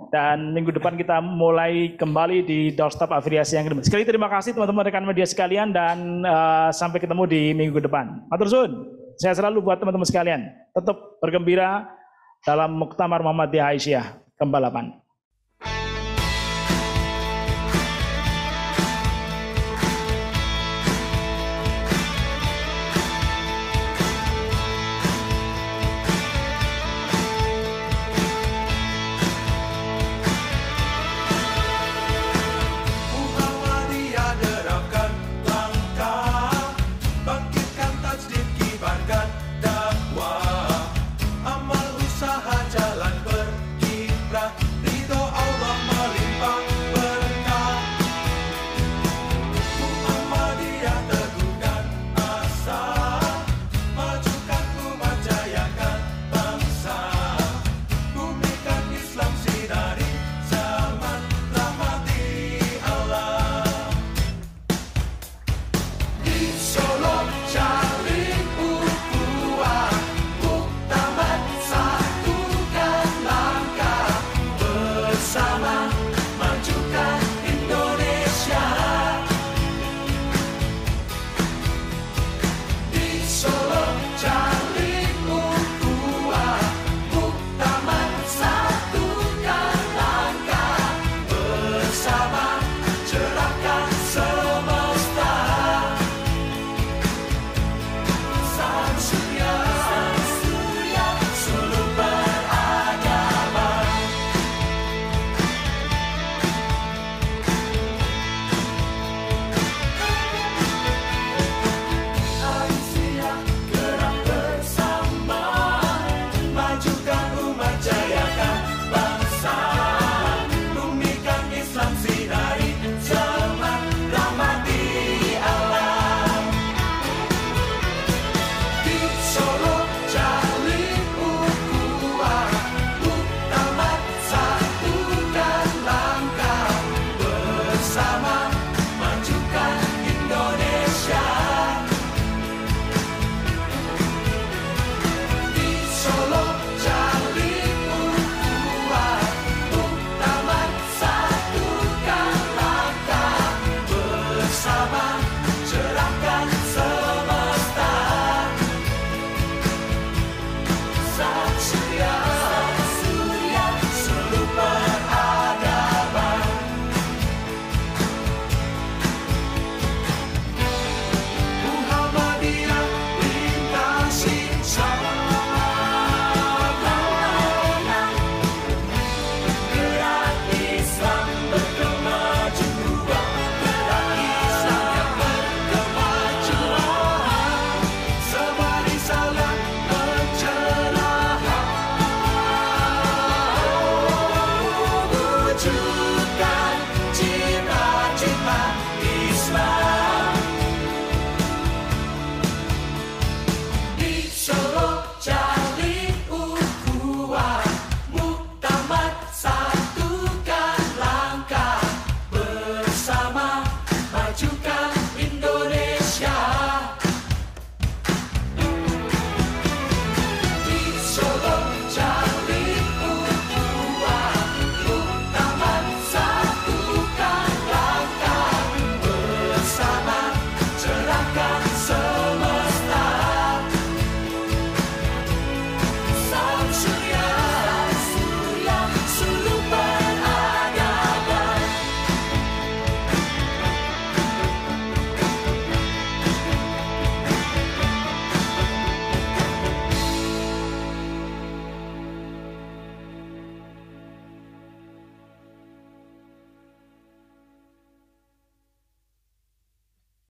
Dan minggu depan kita mulai kembali di doorstop afiliasi yang kedua. Sekali terima kasih teman-teman rekan media sekalian dan sampai ketemu di minggu depan. Matur suwun. Saya selalu buat teman-teman sekalian tetap bergembira dalam Muktamar Muhammadiyah Aisyah ke-8.